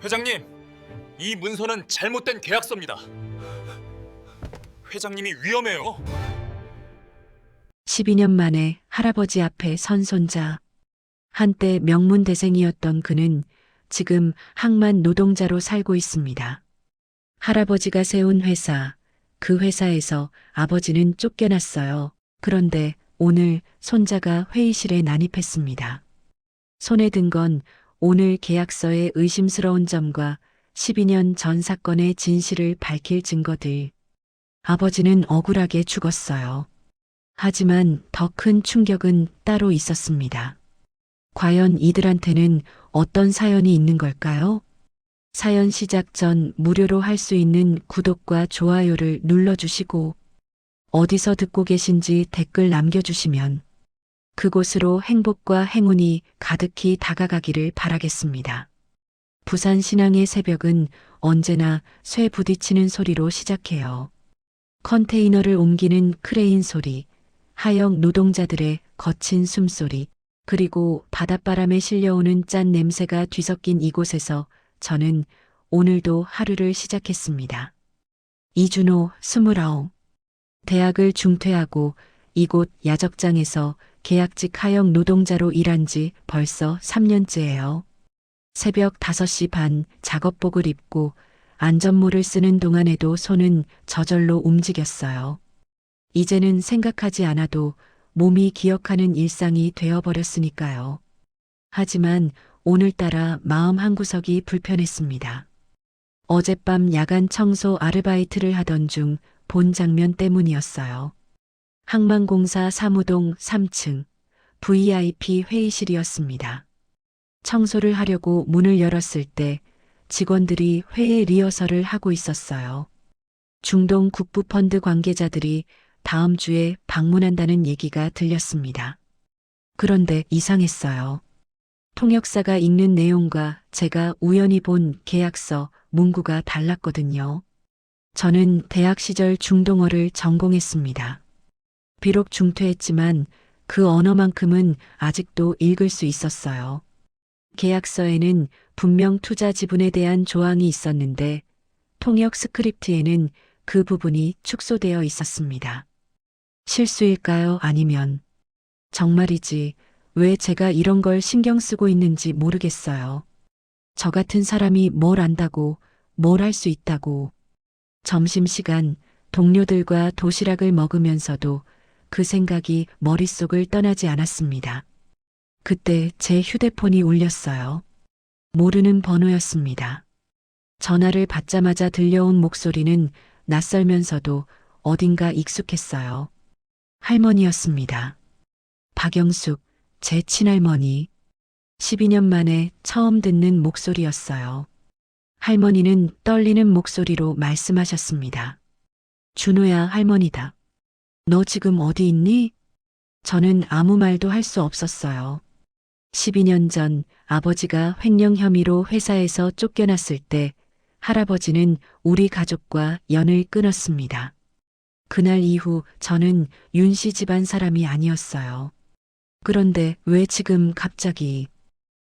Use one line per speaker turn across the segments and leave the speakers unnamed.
회장님, 이 문서는 잘못된 계약서입니다. 회장님이 위험해요.
12년 만에 할아버지 앞에 선 손자. 한때 명문대생이었던 그는 지금 항만 노동자로 살고 있습니다. 할아버지가 세운 회사, 그 회사에서 아버지는 쫓겨났어요. 그런데 오늘 손자가 회의실에 난입했습니다. 손에 든 건 오늘 계약서의 의심스러운 점과 12년 전 사건의 진실을 밝힐 증거들. 아버지는 억울하게 죽었어요. 하지만 더 큰 충격은 따로 있었습니다. 과연 이들한테는 어떤 사연이 있는 걸까요? 사연 시작 전 무료로 할 수 있는 구독과 좋아요를 눌러주시고 어디서 듣고 계신지 댓글 남겨주시면 그곳으로 행복과 행운이 가득히 다가가기를 바라겠습니다. 부산 신앙의 새벽은 언제나 쇠 부딪히는 소리로 시작해요. 컨테이너를 옮기는 크레인 소리, 하역 노동자들의 거친 숨소리, 그리고 바닷바람에 실려오는 짠 냄새가 뒤섞인 이곳에서 저는 오늘도 하루를 시작했습니다. 이준호 29. 대학을 중퇴하고 이곳 야적장에서 계약직 하역 노동자로 일한 지 벌써 3년째예요. 새벽 5시 반 작업복을 입고 안전모를 쓰는 동안에도 손은 저절로 움직였어요. 이제는 생각하지 않아도 몸이 기억하는 일상이 되어버렸으니까요. 하지만 오늘따라 마음 한구석이 불편했습니다. 어젯밤 야간 청소 아르바이트를 하던 중 본 장면 때문이었어요. 항만공사 사무동 3층 VIP 회의실이었습니다. 청소를 하려고 문을 열었을 때 직원들이 회의 리허설을 하고 있었어요. 중동 국부펀드 관계자들이 다음 주에 방문한다는 얘기가 들렸습니다. 그런데 이상했어요. 통역사가 읽는 내용과 제가 우연히 본 계약서 문구가 달랐거든요. 저는 대학 시절 중동어를 전공했습니다. 비록 중퇴했지만 그 언어만큼은 아직도 읽을 수 있었어요. 계약서에는 분명 투자 지분에 대한 조항이 있었는데 통역 스크립트에는 그 부분이 축소되어 있었습니다. 실수일까요? 아니면 정말이지 왜 제가 이런 걸 신경 쓰고 있는지 모르겠어요. 저 같은 사람이 뭘 안다고, 뭘 할 수 있다고. 점심시간 동료들과 도시락을 먹으면서도 그 생각이 머릿속을 떠나지 않았습니다. 그때 제 휴대폰이 울렸어요. 모르는 번호였습니다. 전화를 받자마자 들려온 목소리는 낯설면서도 어딘가 익숙했어요. 할머니였습니다. 박영숙, 제 친할머니. 12년 만에 처음 듣는 목소리였어요. 할머니는 떨리는 목소리로 말씀하셨습니다. 준호야, 할머니다. 너 지금 어디 있니? 저는 아무 말도 할 수 없었어요. 12년 전 아버지가 횡령 혐의로 회사에서 쫓겨났을 때 할아버지는 우리 가족과 연을 끊었습니다. 그날 이후 저는 윤 씨 집안 사람이 아니었어요. 그런데 왜 지금 갑자기?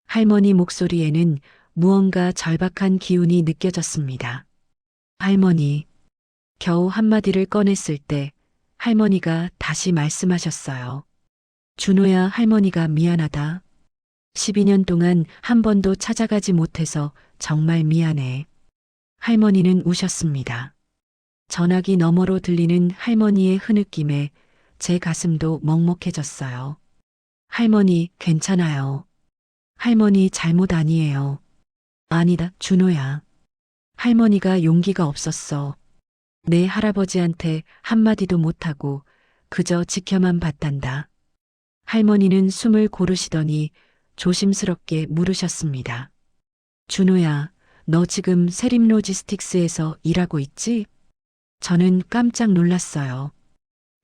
할머니 목소리에는 무언가 절박한 기운이 느껴졌습니다. 할머니. 겨우 한마디를 꺼냈을 때 할머니가 다시 말씀하셨어요. 준호야, 할머니가 미안하다. 12년 동안 한 번도 찾아가지 못해서 정말 미안해. 할머니는 우셨습니다. 전화기 너머로 들리는 할머니의 흐느낌에 제 가슴도 먹먹해졌어요. 할머니, 괜찮아요. 할머니 잘못 아니에요. 아니다, 준호야. 할머니가 용기가 없었어. 내 할아버지한테 한마디도 못하고 그저 지켜만 봤단다. 할머니는 숨을 고르시더니 조심스럽게 물으셨습니다. 준호야, 너 지금 세림로지스틱스에서 일하고 있지? 저는 깜짝 놀랐어요.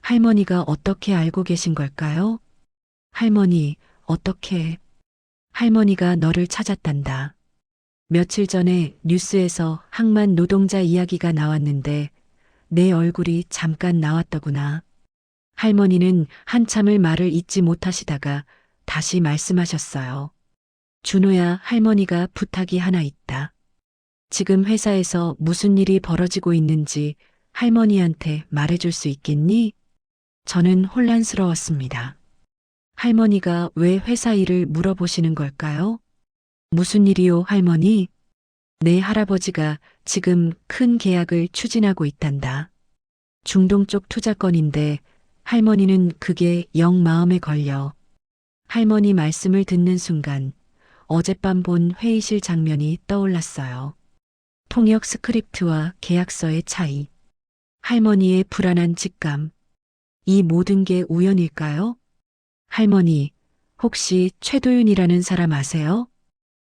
할머니가 어떻게 알고 계신 걸까요? 할머니, 어떻게? 할머니가 너를 찾았단다. 며칠 전에 뉴스에서 항만 노동자 이야기가 나왔는데 내 얼굴이 잠깐 나왔더구나. 할머니는 한참을 말을 잇지 못하시다가 다시 말씀하셨어요. 준호야, 할머니가 부탁이 하나 있다. 지금 회사에서 무슨 일이 벌어지고 있는지 할머니한테 말해줄 수 있겠니? 저는 혼란스러웠습니다. 할머니가 왜 회사 일을 물어보시는 걸까요? 무슨 일이요, 할머니? 내 할아버지가 지금 큰 계약을 추진하고 있단다. 중동 쪽 투자건인데 할머니는 그게 영 마음에 걸려. 할머니 말씀을 듣는 순간 어젯밤 본 회의실 장면이 떠올랐어요. 통역 스크립트와 계약서의 차이. 할머니의 불안한 직감. 이 모든 게 우연일까요? 할머니, 혹시 최도윤이라는 사람 아세요?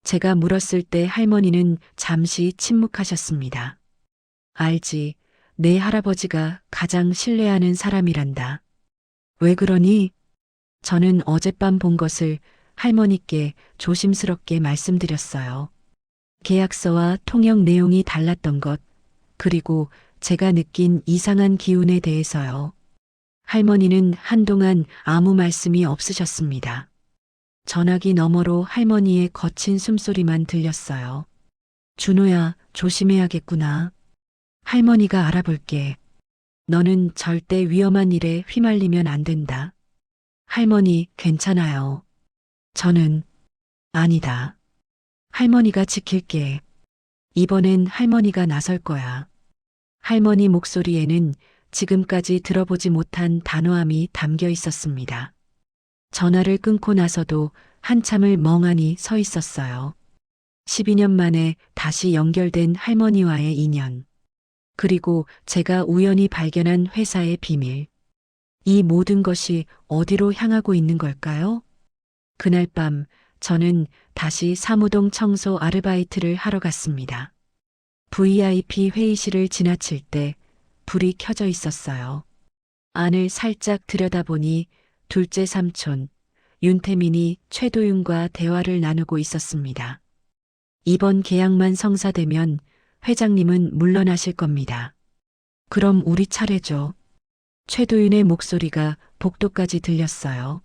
제가 물었을 때 할머니는 잠시 침묵하셨습니다. 알지. 내 할아버지가 가장 신뢰하는 사람이란다. 왜 그러니? 저는 어젯밤 본 것을 할머니께 조심스럽게 말씀드렸어요. 계약서와 통역 내용이 달랐던 것, 그리고 제가 느낀 이상한 기운에 대해서요. 할머니는 한동안 아무 말씀이 없으셨습니다. 전화기 너머로 할머니의 거친 숨소리만 들렸어요. 준호야, 조심해야겠구나. 할머니가 알아볼게. 너는 절대 위험한 일에 휘말리면 안 된다. 할머니, 괜찮아요. 저는, 아니다. 할머니가 지킬게. 이번엔 할머니가 나설 거야. 할머니 목소리에는 지금까지 들어보지 못한 단호함이 담겨 있었습니다. 전화를 끊고 나서도 한참을 멍하니 서 있었어요. 12년 만에 다시 연결된 할머니와의 인연. 그리고 제가 우연히 발견한 회사의 비밀. 이 모든 것이 어디로 향하고 있는 걸까요? 그날 밤 저는 다시 사무동 청소 아르바이트를 하러 갔습니다. VIP 회의실을 지나칠 때 불이 켜져 있었어요. 안을 살짝 들여다보니 둘째 삼촌, 윤태민이 최도윤과 대화를 나누고 있었습니다. 이번 계약만 성사되면 회장님은 물러나실 겁니다. 그럼 우리 차례죠. 최도윤의 목소리가 복도까지 들렸어요.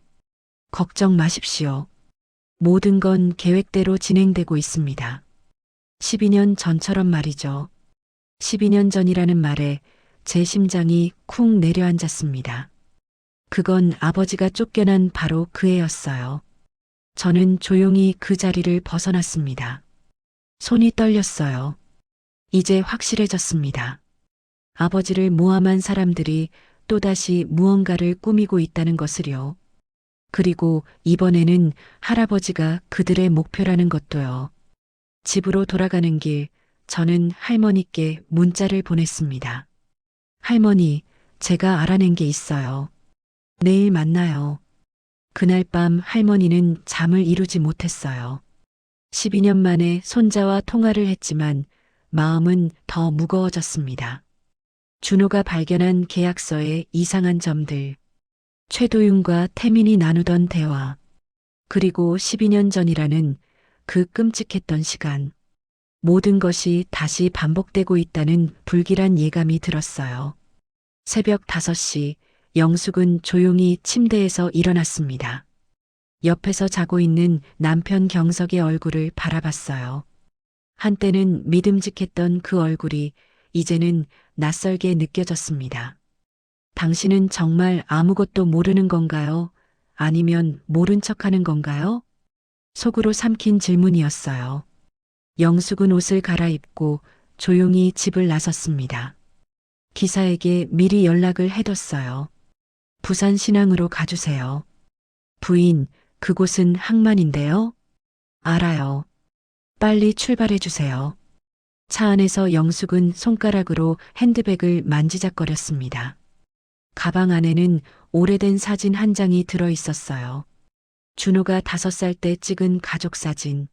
걱정 마십시오. 모든 건 계획대로 진행되고 있습니다. 12년 전처럼 말이죠. 12년 전이라는 말에 제 심장이 쿵 내려앉았습니다. 그건 아버지가 쫓겨난 바로 그 해였어요. 저는 조용히 그 자리를 벗어났습니다. 손이 떨렸어요. 이제 확실해졌습니다. 아버지를 모함한 사람들이 또다시 무언가를 꾸미고 있다는 것을요. 그리고 이번에는 할아버지가 그들의 목표라는 것도요. 집으로 돌아가는 길, 저는 할머니께 문자를 보냈습니다. 할머니, 제가 알아낸 게 있어요. 내일 만나요. 그날 밤 할머니는 잠을 이루지 못했어요. 12년 만에 손자와 통화를 했지만 마음은 더 무거워졌습니다. 준호가 발견한 계약서의 이상한 점들, 최도윤과 태민이 나누던 대화, 그리고 12년 전이라는 그 끔찍했던 시간, 모든 것이 다시 반복되고 있다는 불길한 예감이 들었어요. 새벽 5시, 영숙은 조용히 침대에서 일어났습니다. 옆에서 자고 있는 남편 경석의 얼굴을 바라봤어요. 한때는 믿음직했던 그 얼굴이 이제는 낯설게 느껴졌습니다. 당신은 정말 아무것도 모르는 건가요? 아니면 모른 척하는 건가요? 속으로 삼킨 질문이었어요. 영숙은 옷을 갈아입고 조용히 집을 나섰습니다. 기사에게 미리 연락을 해뒀어요. 부산 신항으로 가주세요. 부인, 그곳은 항만인데요? 알아요. 빨리 출발해주세요. 차 안에서 영숙은 손가락으로 핸드백을 만지작거렸습니다. 가방 안에는 오래된 사진 한 장이 들어 있었어요. 준호가 5살 때 찍은 가족 사진.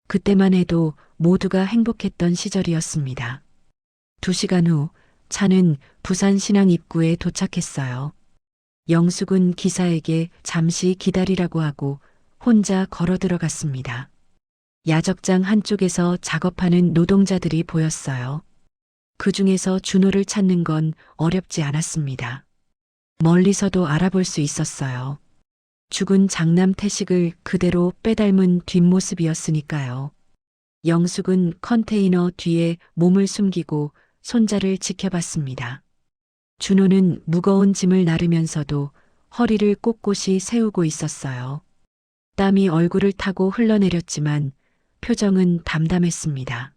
그때만 해도 모두가 행복했던 시절이었습니다. 2시간 후 차는 부산 신항 입구에 도착했어요. 영숙은 기사에게 잠시 기다리라고 하고 혼자 걸어 들어갔습니다. 야적장 한쪽에서 작업하는 노동자들이 보였어요. 그 중에서 준호를 찾는 건 어렵지 않았습니다. 멀리서도 알아볼 수 있었어요. 죽은 장남 태식을 그대로 빼닮은 뒷모습이었으니까요. 영숙은 컨테이너 뒤에 몸을 숨기고 손자를 지켜봤습니다. 준호는 무거운 짐을 나르면서도 허리를 꼿꼿이 세우고 있었어요. 땀이 얼굴을 타고 흘러내렸지만 표정은 담담했습니다.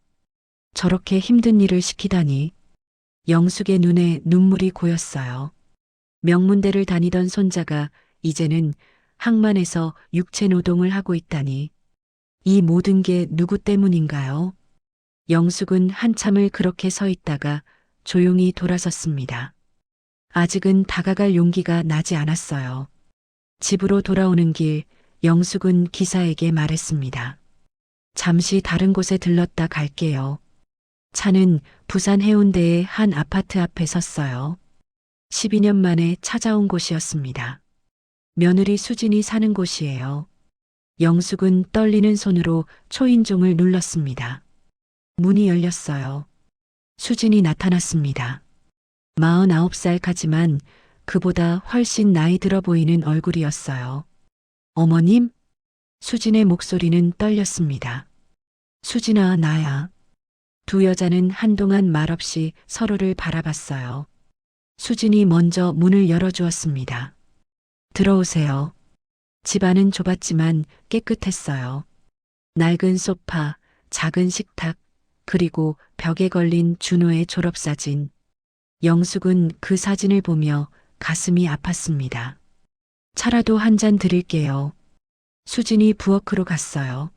저렇게 힘든 일을 시키다니. 영숙의 눈에 눈물이 고였어요. 명문대를 다니던 손자가 이제는 항만에서 육체 노동을 하고 있다니. 이 모든 게 누구 때문인가요? 영숙은 한참을 그렇게 서 있다가 조용히 돌아섰습니다. 아직은 다가갈 용기가 나지 않았어요. 집으로 돌아오는 길, 영숙은 기사에게 말했습니다. 잠시 다른 곳에 들렀다 갈게요. 차는 부산 해운대의 한 아파트 앞에 섰어요. 12년 만에 찾아온 곳이었습니다. 며느리 수진이 사는 곳이에요. 영숙은 떨리는 손으로 초인종을 눌렀습니다. 문이 열렸어요. 수진이 나타났습니다. 49살까지만 그보다 훨씬 나이 들어 보이는 얼굴이었어요. 어머님? 수진의 목소리는 떨렸습니다. 수진아, 나야. 두 여자는 한동안 말없이 서로를 바라봤어요. 수진이 먼저 문을 열어주었습니다. 들어오세요. 집안은 좁았지만 깨끗했어요. 낡은 소파, 작은 식탁, 그리고 벽에 걸린 준호의 졸업사진. 영숙은 그 사진을 보며 가슴이 아팠습니다. 차라도 한 잔 드릴게요. 수진이 부엌으로 갔어요.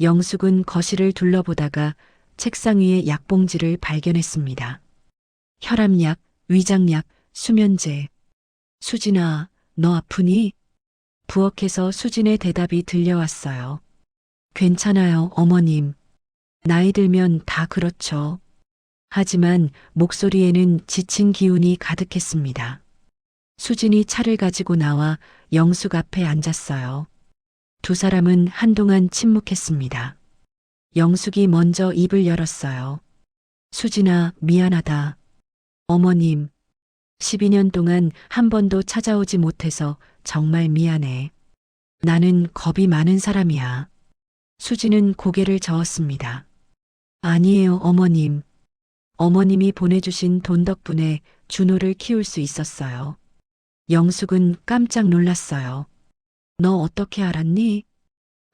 영숙은 거실을 둘러보다가 책상 위에 약봉지를 발견했습니다. 혈압약, 위장약, 수면제. 수진아, 너 아프니? 부엌에서 수진의 대답이 들려왔어요. 괜찮아요, 어머님. 나이 들면 다 그렇죠. 하지만 목소리에는 지친 기운이 가득했습니다. 수진이 차를 가지고 나와 영숙 앞에 앉았어요. 두 사람은 한동안 침묵했습니다. 영숙이 먼저 입을 열었어요. 수진아, 미안하다. 어머님, 12년 동안 한 번도 찾아오지 못해서 정말 미안해. 나는 겁이 많은 사람이야. 수진은 고개를 저었습니다. 아니에요, 어머님. 어머님이 보내주신 돈 덕분에 준호를 키울 수 있었어요. 영숙은 깜짝 놀랐어요. 너 어떻게 알았니?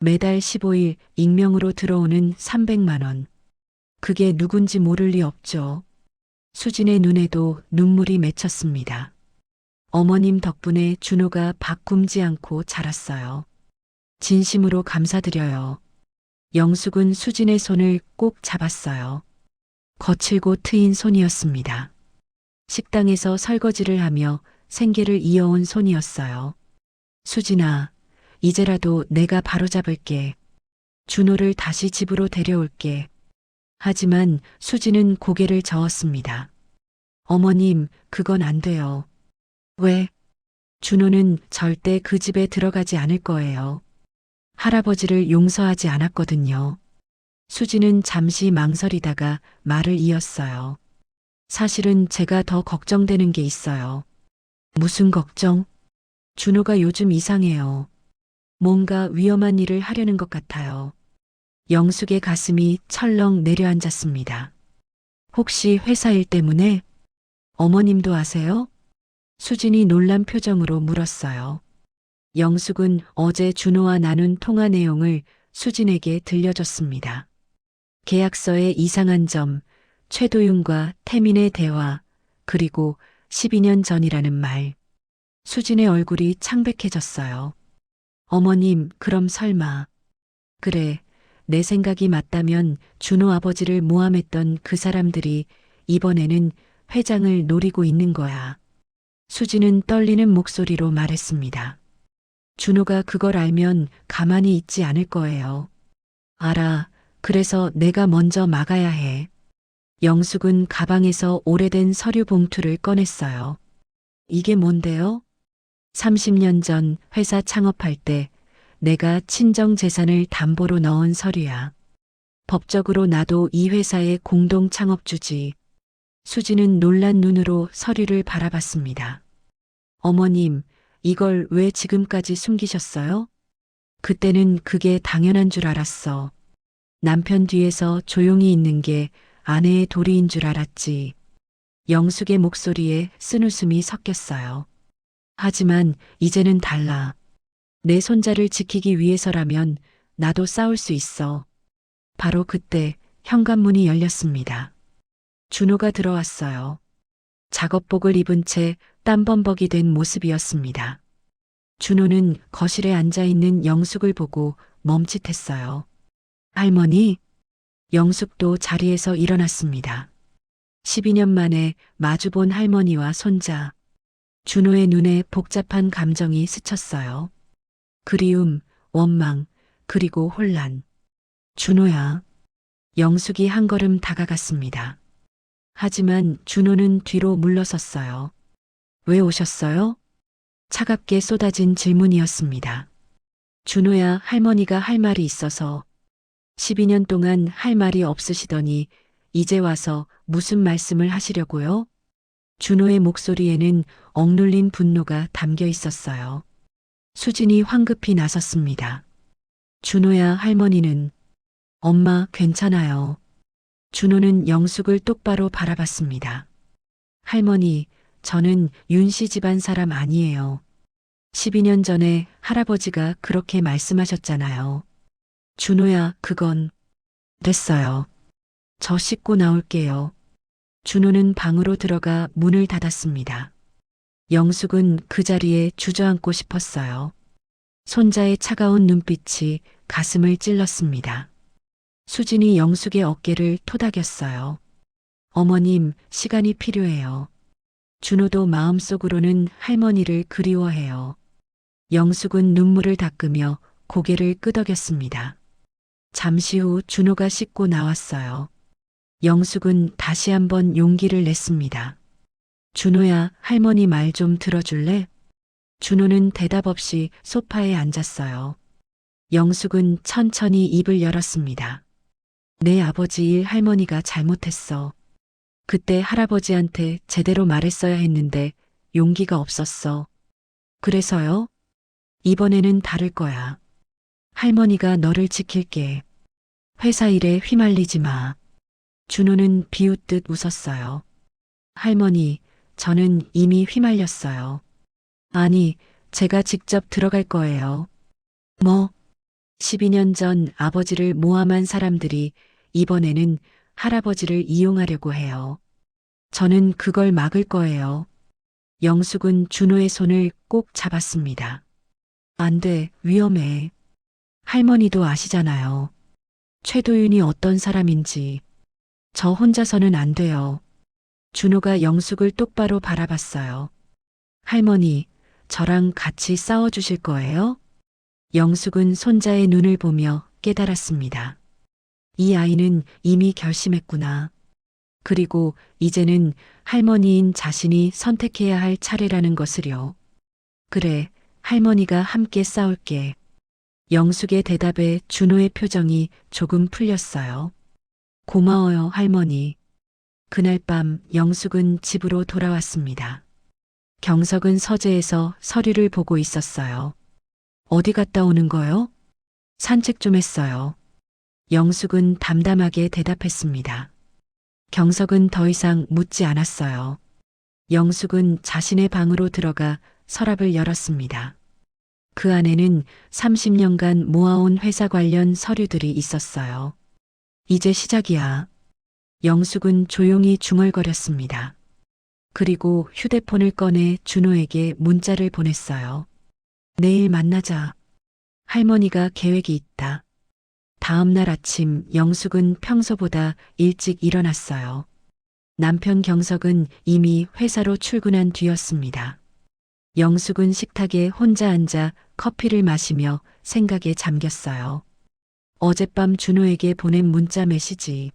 매달 15일 익명으로 들어오는 300만 원. 그게 누군지 모를 리 없죠. 수진의 눈에도 눈물이 맺혔습니다. 어머님 덕분에 준호가 밥 굶지 않고 자랐어요. 진심으로 감사드려요. 영숙은 수진의 손을 꼭 잡았어요. 거칠고 트인 손이었습니다. 식당에서 설거지를 하며 생계를 이어온 손이었어요. 수진아, 이제라도 내가 바로잡을게. 준호를 다시 집으로 데려올게. 하지만 수진은 고개를 저었습니다. 어머님, 그건 안 돼요. 왜? 준호는 절대 그 집에 들어가지 않을 거예요. 할아버지를 용서하지 않았거든요. 수진은 잠시 망설이다가 말을 이었어요. 사실은 제가 더 걱정되는 게 있어요. 무슨 걱정? 준호가 요즘 이상해요. 뭔가 위험한 일을 하려는 것 같아요. 영숙의 가슴이 철렁 내려앉았습니다. 혹시 회사 일 때문에? 어머님도 아세요? 수진이 놀란 표정으로 물었어요. 영숙은 어제 준호와 나눈 통화 내용을 수진에게 들려줬습니다. 계약서의 이상한 점, 최도윤과 태민의 대화, 그리고 12년 전이라는 말. 수진의 얼굴이 창백해졌어요. 어머님, 그럼 설마. 그래, 내 생각이 맞다면 준호 아버지를 모함했던 그 사람들이 이번에는 회장을 노리고 있는 거야. 수진은 떨리는 목소리로 말했습니다. 준호가 그걸 알면 가만히 있지 않을 거예요. 알아. 그래서 내가 먼저 막아야 해. 영숙은 가방에서 오래된 서류 봉투를 꺼냈어요. 이게 뭔데요? 30년 전 회사 창업할 때 내가 친정 재산을 담보로 넣은 서류야. 법적으로 나도 이 회사의 공동 창업주지. 수지는 놀란 눈으로 서류를 바라봤습니다. 어머님, 이걸 왜 지금까지 숨기셨어요? 그때는 그게 당연한 줄 알았어. 남편 뒤에서 조용히 있는 게 아내의 도리인 줄 알았지. 영숙의 목소리에 쓴웃음이 섞였어요. 하지만 이제는 달라. 내 손자를 지키기 위해서라면 나도 싸울 수 있어. 바로 그때 현관문이 열렸습니다. 준호가 들어왔어요. 작업복을 입은 채 땀범벅이 된 모습이었습니다. 준호는 거실에 앉아 있는 영숙을 보고 멈칫했어요. 할머니, 영숙도 자리에서 일어났습니다. 12년 만에 마주본 할머니와 손자. 준호의 눈에 복잡한 감정이 스쳤어요. 그리움, 원망, 그리고 혼란. 준호야. 영숙이 한 걸음 다가갔습니다. 하지만 준호는 뒤로 물러섰어요. 왜 오셨어요? 차갑게 쏟아진 질문이었습니다. 준호야, 할머니가 할 말이 있어서. 12년 동안 할 말이 없으시더니 이제 와서 무슨 말씀을 하시려고요? 준호의 목소리에는 억눌린 분노가 담겨 있었어요. 수진이 황급히 나섰습니다. 준호야, 할머니는. 엄마, 괜찮아요. 준호는 영숙을 똑바로 바라봤습니다. 할머니, 저는 윤씨 집안 사람 아니에요. 12년 전에 할아버지가 그렇게 말씀하셨잖아요. 준호야, 그건. 됐어요. 저 씻고 나올게요. 준호는 방으로 들어가 문을 닫았습니다. 영숙은 그 자리에 주저앉고 싶었어요. 손자의 차가운 눈빛이 가슴을 찔렀습니다. 수진이 영숙의 어깨를 토닥였어요. 어머님, 시간이 필요해요. 준호도 마음속으로는 할머니를 그리워해요. 영숙은 눈물을 닦으며 고개를 끄덕였습니다. 잠시 후 준호가 씻고 나왔어요. 영숙은 다시 한번 용기를 냈습니다. 준호야, 할머니 말 좀 들어줄래? 준호는 대답 없이 소파에 앉았어요. 영숙은 천천히 입을 열었습니다. 내 아버지 일 할머니가 잘못했어. 그때 할아버지한테 제대로 말했어야 했는데 용기가 없었어. 그래서요? 이번에는 다를 거야. 할머니가 너를 지킬게. 회사 일에 휘말리지 마. 준호는 비웃듯 웃었어요. 할머니, 저는 이미 휘말렸어요. 아니, 제가 직접 들어갈 거예요. 뭐? 12년 전 아버지를 모함한 사람들이 이번에는 할아버지를 이용하려고 해요. 저는 그걸 막을 거예요. 영숙은 준호의 손을 꼭 잡았습니다. 안 돼, 위험해. 할머니도 아시잖아요. 최도윤이 어떤 사람인지. 저 혼자서는 안 돼요. 준호가 영숙을 똑바로 바라봤어요. 할머니, 저랑 같이 싸워주실 거예요? 영숙은 손자의 눈을 보며 깨달았습니다. 이 아이는 이미 결심했구나. 그리고 이제는 할머니인 자신이 선택해야 할 차례라는 것을요. 그래, 할머니가 함께 싸울게. 영숙의 대답에 준호의 표정이 조금 풀렸어요. 고마워요, 할머니. 그날 밤 영숙은 집으로 돌아왔습니다. 경석은 서재에서 서류를 보고 있었어요. 어디 갔다 오는 거요? 산책 좀 했어요. 영숙은 담담하게 대답했습니다. 경석은 더 이상 묻지 않았어요. 영숙은 자신의 방으로 들어가 서랍을 열었습니다. 그 안에는 30년간 모아온 회사 관련 서류들이 있었어요. 이제 시작이야. 영숙은 조용히 중얼거렸습니다. 그리고 휴대폰을 꺼내 준호에게 문자를 보냈어요. 내일 만나자. 할머니가 계획이 있다. 다음 날 아침 영숙은 평소보다 일찍 일어났어요. 남편 경석은 이미 회사로 출근한 뒤였습니다. 영숙은 식탁에 혼자 앉아 커피를 마시며 생각에 잠겼어요. 어젯밤 준호에게 보낸 문자 메시지.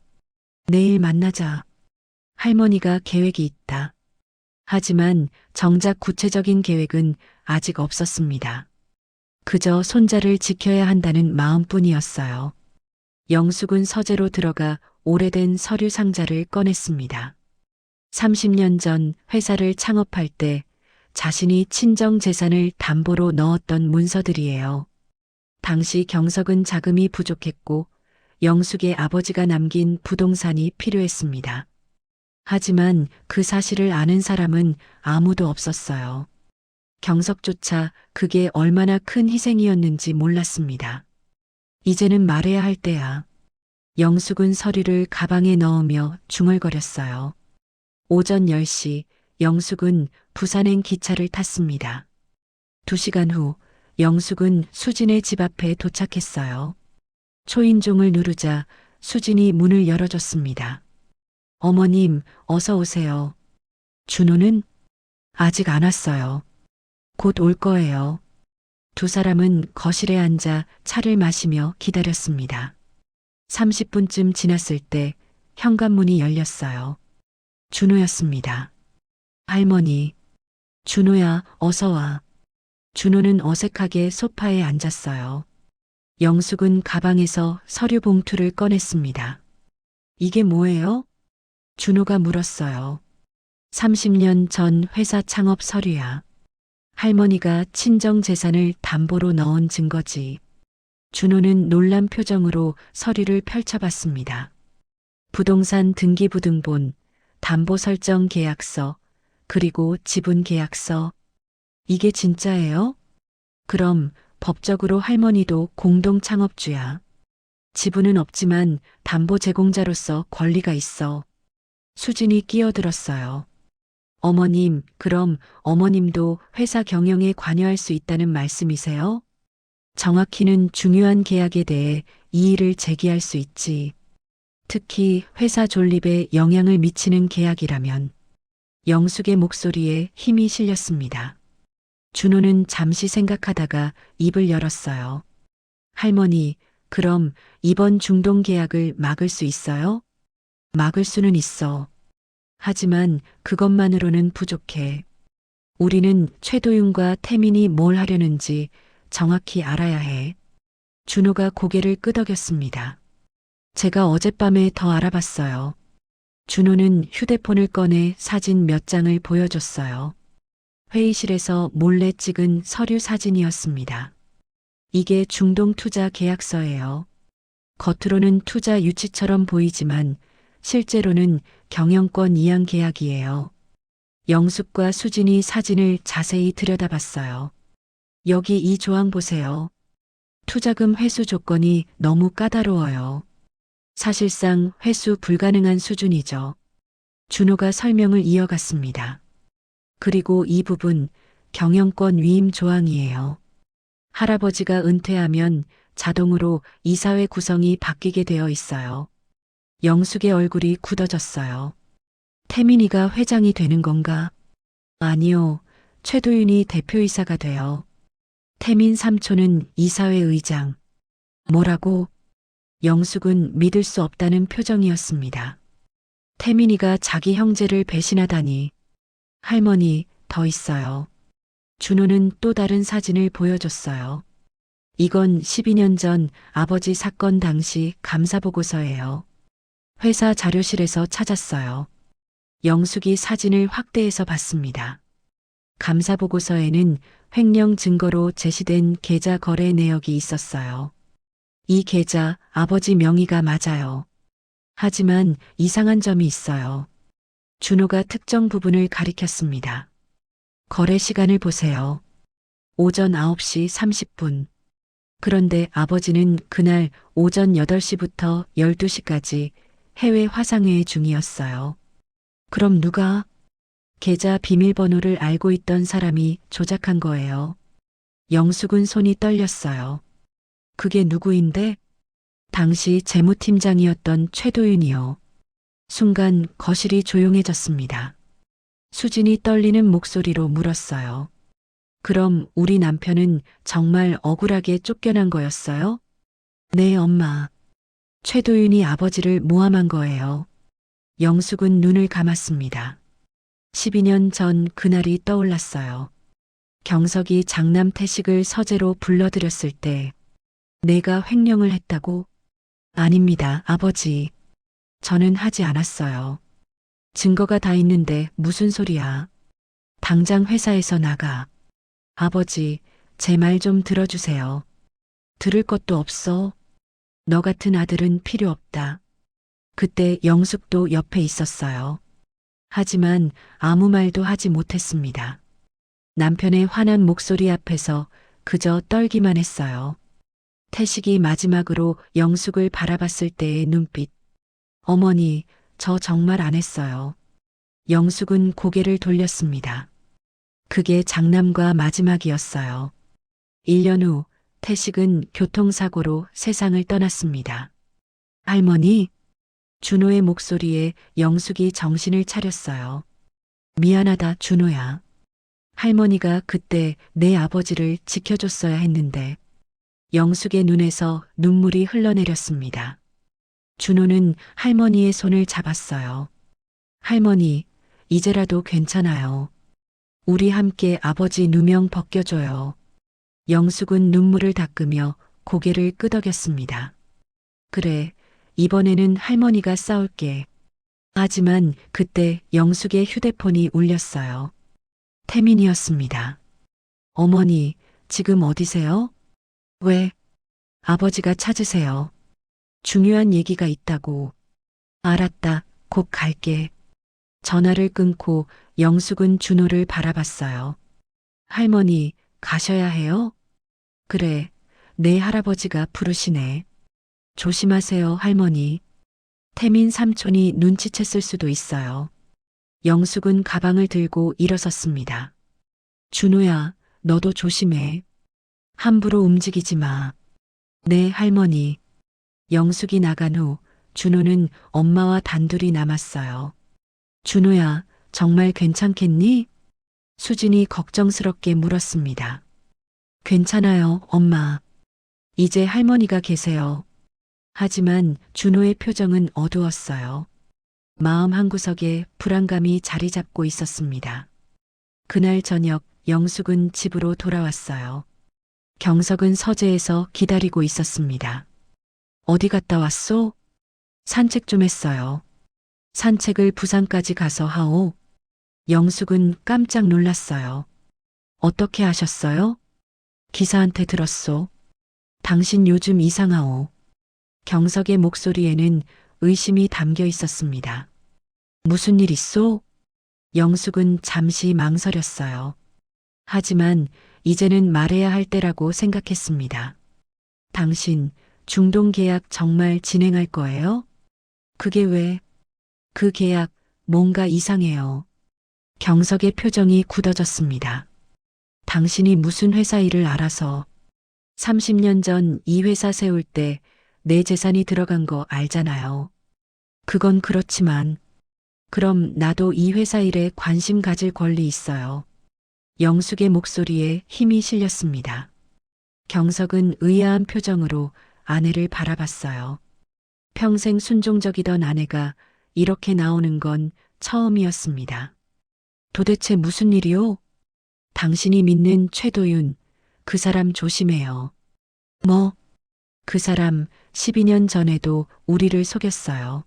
내일 만나자. 할머니가 계획이 있다. 하지만 정작 구체적인 계획은 아직 없었습니다. 그저 손자를 지켜야 한다는 마음뿐이었어요. 영숙은 서재로 들어가 오래된 서류 상자를 꺼냈습니다. 30년 전 회사를 창업할 때 자신이 친정 재산을 담보로 넣었던 문서들이에요. 당시 경석은 자금이 부족했고 영숙의 아버지가 남긴 부동산이 필요했습니다. 하지만 그 사실을 아는 사람은 아무도 없었어요. 경석조차 그게 얼마나 큰 희생이었는지 몰랐습니다. 이제는 말해야 할 때야. 영숙은 서류를 가방에 넣으며 중얼거렸어요. 오전 10시 영숙은 부산행 기차를 탔습니다. 2시간 후 영숙은 수진의 집 앞에 도착했어요. 초인종을 누르자 수진이 문을 열어줬습니다. 어머님, 어서 오세요. 준호는 아직 안 왔어요. 곧 올 거예요. 두 사람은 거실에 앉아 차를 마시며 기다렸습니다. 30분쯤 지났을 때 현관문이 열렸어요. 준호였습니다. 할머니, 준호야, 어서 와. 준호는 어색하게 소파에 앉았어요. 영숙은 가방에서 서류 봉투를 꺼냈습니다. 이게 뭐예요? 준호가 물었어요. 30년 전 회사 창업 서류야. 할머니가 친정 재산을 담보로 넣은 증거지. 준호는 놀란 표정으로 서류를 펼쳐봤습니다. 부동산 등기부등본, 담보 설정 계약서, 그리고 지분 계약서. 이게 진짜예요? 그럼 법적으로 할머니도 공동 창업주야. 지분은 없지만 담보 제공자로서 권리가 있어. 수진이 끼어들었어요. 어머님, 그럼 어머님도 회사 경영에 관여할 수 있다는 말씀이세요? 정확히는 중요한 계약에 대해 이의를 제기할 수 있지. 특히 회사 존립에 영향을 미치는 계약이라면. 영숙의 목소리에 힘이 실렸습니다. 준호는 잠시 생각하다가 입을 열었어요. 할머니, 그럼 이번 중동 계약을 막을 수 있어요? 막을 수는 있어. 하지만 그것만으로는 부족해. 우리는 최도윤과 태민이 뭘 하려는지 정확히 알아야 해. 준호가 고개를 끄덕였습니다. 제가 어젯밤에 더 알아봤어요. 준호는 휴대폰을 꺼내 사진 몇 장을 보여줬어요. 회의실에서 몰래 찍은 서류 사진이었습니다. 이게 중동 투자 계약서예요. 겉으로는 투자 유치처럼 보이지만 실제로는 경영권 이양 계약이에요. 영숙과 수진이 사진을 자세히 들여다봤어요. 여기 이 조항 보세요. 투자금 회수 조건이 너무 까다로워요. 사실상 회수 불가능한 수준이죠. 준호가 설명을 이어갔습니다. 그리고 이 부분 경영권 위임 조항이에요. 할아버지가 은퇴하면 자동으로 이사회 구성이 바뀌게 되어 있어요. 영숙의 얼굴이 굳어졌어요. 태민이가 회장이 되는 건가? 아니요. 최도윤이 대표이사가 돼요. 태민 삼촌은 이사회 의장. 뭐라고? 영숙은 믿을 수 없다는 표정이었습니다. 태민이가 자기 형제를 배신하다니. 할머니, 더 있어요. 준호는 또 다른 사진을 보여줬어요. 이건 12년 전 아버지 사건 당시 감사보고서예요. 회사 자료실에서 찾았어요. 영숙이 사진을 확대해서 봤습니다. 감사보고서에는 횡령 증거로 제시된 계좌 거래 내역이 있었어요. 이 계좌 아버지 명의가 맞아요. 하지만 이상한 점이 있어요. 준호가 특정 부분을 가리켰습니다. 거래 시간을 보세요. 오전 9시 30분. 그런데 아버지는 그날 오전 8시부터 12시까지 해외 화상회의 중이었어요. 그럼 누가? 계좌 비밀번호를 알고 있던 사람이 조작한 거예요. 영숙은 손이 떨렸어요. 그게 누구인데? 당시 재무팀장이었던 최도윤이요. 순간 거실이 조용해졌습니다. 수진이 떨리는 목소리로 물었어요. 그럼 우리 남편은 정말 억울하게 쫓겨난 거였어요? 네, 엄마. 최도윤이 아버지를 모함한 거예요. 영숙은 눈을 감았습니다. 12년 전 그날이 떠올랐어요. 경석이 장남 태식을 서재로 불러들였을 때 내가 횡령을 했다고? 아닙니다, 아버지. 저는 하지 않았어요. 증거가 다 있는데 무슨 소리야. 당장 회사에서 나가. 아버지, 제 말 좀 들어주세요. 들을 것도 없어. 너 같은 아들은 필요 없다. 그때 영숙도 옆에 있었어요. 하지만 아무 말도 하지 못했습니다. 남편의 화난 목소리 앞에서 그저 떨기만 했어요. 태식이 마지막으로 영숙을 바라봤을 때의 눈빛. 어머니, 저 정말 안 했어요. 영숙은 고개를 돌렸습니다. 그게 장남과 마지막이었어요. 1년 후 태식은 교통사고로 세상을 떠났습니다. 할머니, 준호의 목소리에 영숙이 정신을 차렸어요. 미안하다, 준호야. 할머니가 그때 내 아버지를 지켜줬어야 했는데. 영숙의 눈에서 눈물이 흘러내렸습니다. 준호는 할머니의 손을 잡았어요. 할머니, 이제라도 괜찮아요. 우리 함께 아버지 누명 벗겨줘요. 영숙은 눈물을 닦으며 고개를 끄덕였습니다. 그래, 이번에는 할머니가 싸울게. 하지만 그때 영숙의 휴대폰이 울렸어요. 태민이었습니다. 어머니, 지금 어디세요? 왜? 아버지가 찾으세요. 중요한 얘기가 있다고. 알았다, 곧 갈게. 전화를 끊고 영숙은 준호를 바라봤어요. 할머니, 가셔야 해요? 그래, 내 할아버지가 부르시네. 조심하세요, 할머니. 태민 삼촌이 눈치챘을 수도 있어요. 영숙은 가방을 들고 일어섰습니다. 준호야, 너도 조심해. 함부로 움직이지 마. 네, 할머니. 영숙이 나간 후 준호는 엄마와 단둘이 남았어요. 준호야, 정말 괜찮겠니? 수진이 걱정스럽게 물었습니다. 괜찮아요, 엄마. 이제 할머니가 계세요. 하지만 준호의 표정은 어두웠어요. 마음 한구석에 불안감이 자리 잡고 있었습니다. 그날 저녁 영숙은 집으로 돌아왔어요. 경석은 서재에서 기다리고 있었습니다. 어디 갔다 왔소? 산책 좀 했어요. 산책을 부산까지 가서 하오. 영숙은 깜짝 놀랐어요. 어떻게 하셨어요? 기사한테 들었소. 당신 요즘 이상하오. 경석의 목소리에는 의심이 담겨 있었습니다. 무슨 일 있소? 영숙은 잠시 망설였어요. 하지만 이제는 말해야 할 때라고 생각했습니다. 당신 중동 계약 정말 진행할 거예요? 그게 왜? 그 계약 뭔가 이상해요. 경석의 표정이 굳어졌습니다. 당신이 무슨 회사 일을 알아서 30년 전 이 회사 세울 때 내 재산이 들어간 거 알잖아요. 그건 그렇지만 그럼 나도 이 회사 일에 관심 가질 권리 있어요. 영숙의 목소리에 힘이 실렸습니다. 경석은 의아한 표정으로 아내를 바라봤어요. 평생 순종적이던 아내가 이렇게 나오는 건 처음이었습니다. 도대체 무슨 일이요? 당신이 믿는 최도윤, 그 사람 조심해요. 뭐? 그 사람 12년 전에도 우리를 속였어요.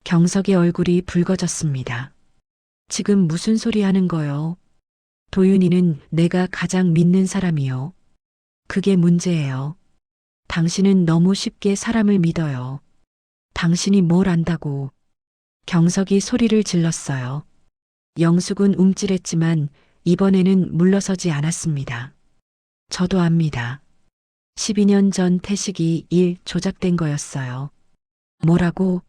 경석의 얼굴이 붉어졌습니다. 지금 무슨 소리 하는 거요? 도윤이는 내가 가장 믿는 사람이요. 그게 문제예요. 당신은 너무 쉽게 사람을 믿어요. 당신이 뭘 안다고. 경석이 소리를 질렀어요. 영숙은 움찔했지만 이번에는 물러서지 않았습니다. 저도 압니다. 12년 전 태식이 일 조작된 거였어요. 뭐라고?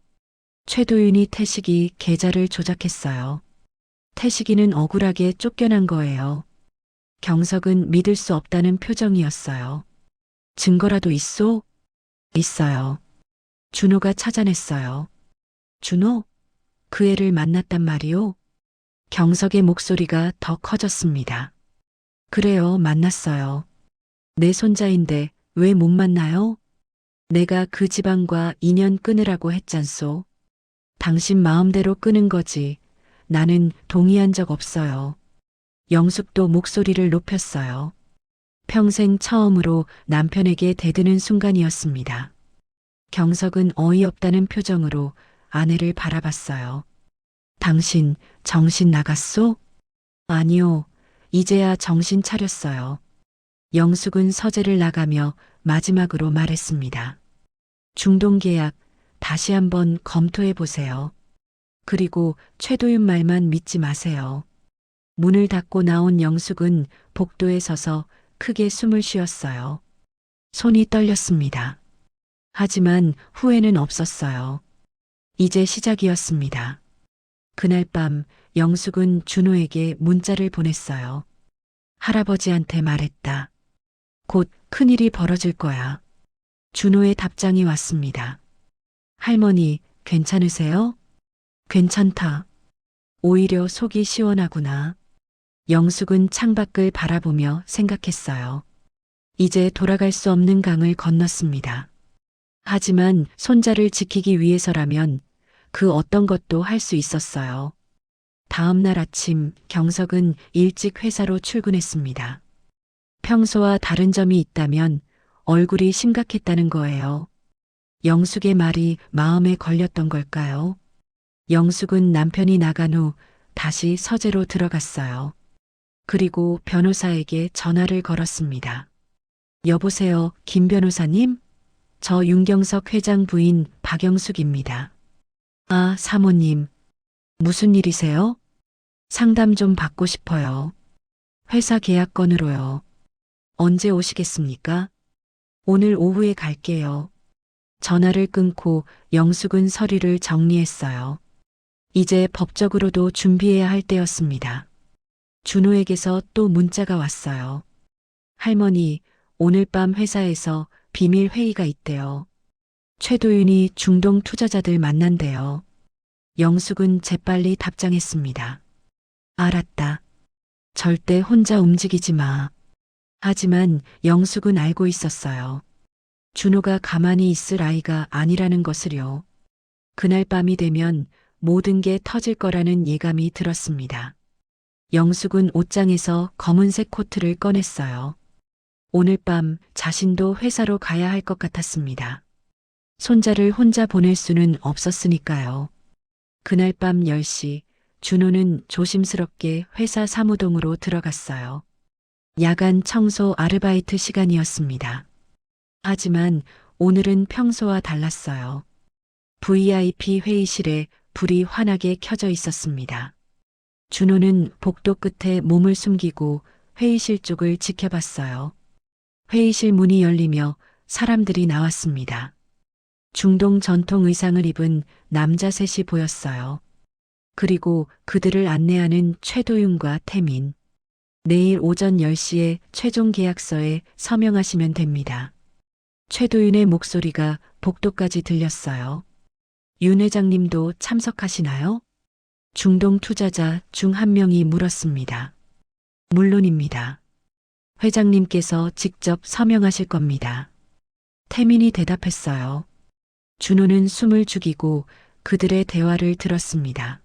최도윤이 태식이 계좌를 조작했어요. 태식이는 억울하게 쫓겨난 거예요. 경석은 믿을 수 없다는 표정이었어요. 증거라도 있소? 있어요. 준호가 찾아냈어요. 준호? 그 애를 만났단 말이오? 경석의 목소리가 더 커졌습니다. 그래요, 만났어요. 내 손자인데 왜 못 만나요? 내가 그 집안과 인연 끊으라고 했잖소. 당신 마음대로 끄는 거지. 나는 동의한 적 없어요. 영숙도 목소리를 높였어요. 평생 처음으로 남편에게 대드는 순간이었습니다. 경석은 어이없다는 표정으로 아내를 바라봤어요. 당신 정신 나갔소? 아니요. 이제야 정신 차렸어요. 영숙은 서재를 나가며 마지막으로 말했습니다. 중동 계약 다시 한번 검토해 보세요. 그리고 최도윤 말만 믿지 마세요. 문을 닫고 나온 영숙은 복도에 서서 크게 숨을 쉬었어요. 손이 떨렸습니다. 하지만 후회는 없었어요. 이제 시작이었습니다. 그날 밤 영숙은 준호에게 문자를 보냈어요. 할아버지한테 말했다. 곧 큰일이 벌어질 거야. 준호의 답장이 왔습니다. 할머니, 괜찮으세요? 괜찮다. 오히려 속이 시원하구나. 영숙은 창밖을 바라보며 생각했어요. 이제 돌아갈 수 없는 강을 건넜습니다. 하지만 손자를 지키기 위해서라면 그 어떤 것도 할 수 있었어요. 다음 날 아침 경석은 일찍 회사로 출근했습니다. 평소와 다른 점이 있다면 얼굴이 심각했다는 거예요. 영숙의 말이 마음에 걸렸던 걸까요? 영숙은 남편이 나간 후 다시 서재로 들어갔어요. 그리고 변호사에게 전화를 걸었습니다. 여보세요, 김 변호사님? 저 윤경석 회장 부인 박영숙입니다. 아, 사모님. 무슨 일이세요? 상담 좀 받고 싶어요. 회사 계약건으로요. 언제 오시겠습니까? 오늘 오후에 갈게요. 전화를 끊고 영숙은 서류를 정리했어요. 이제 법적으로도 준비해야 할 때였습니다. 준호에게서 또 문자가 왔어요. 할머니, 오늘 밤 회사에서 비밀 회의가 있대요. 최도윤이 중동 투자자들 만난대요. 영숙은 재빨리 답장했습니다. 알았다. 절대 혼자 움직이지 마. 하지만 영숙은 알고 있었어요. 준호가 가만히 있을 아이가 아니라는 것을요. 그날 밤이 되면 모든 게 터질 거라는 예감이 들었습니다. 영숙은 옷장에서 검은색 코트를 꺼냈어요. 오늘 밤 자신도 회사로 가야 할 것 같았습니다. 손자를 혼자 보낼 수는 없었으니까요. 그날 밤 10시 준호는 조심스럽게 회사 사무동으로 들어갔어요. 야간 청소 아르바이트 시간이었습니다. 하지만 오늘은 평소와 달랐어요. VIP 회의실에 불이 환하게 켜져 있었습니다. 준호는 복도 끝에 몸을 숨기고 회의실 쪽을 지켜봤어요. 회의실 문이 열리며 사람들이 나왔습니다. 중동 전통 의상을 입은 남자 셋이 보였어요. 그리고 그들을 안내하는 최도윤과 태민. 내일 오전 10시에 최종 계약서에 서명하시면 됩니다. 최도윤의 목소리가 복도까지 들렸어요. 윤 회장님도 참석하시나요? 중동 투자자 중 한 명이 물었습니다. 물론입니다. 회장님께서 직접 서명하실 겁니다. 태민이 대답했어요. 준호는 숨을 죽이고 그들의 대화를 들었습니다.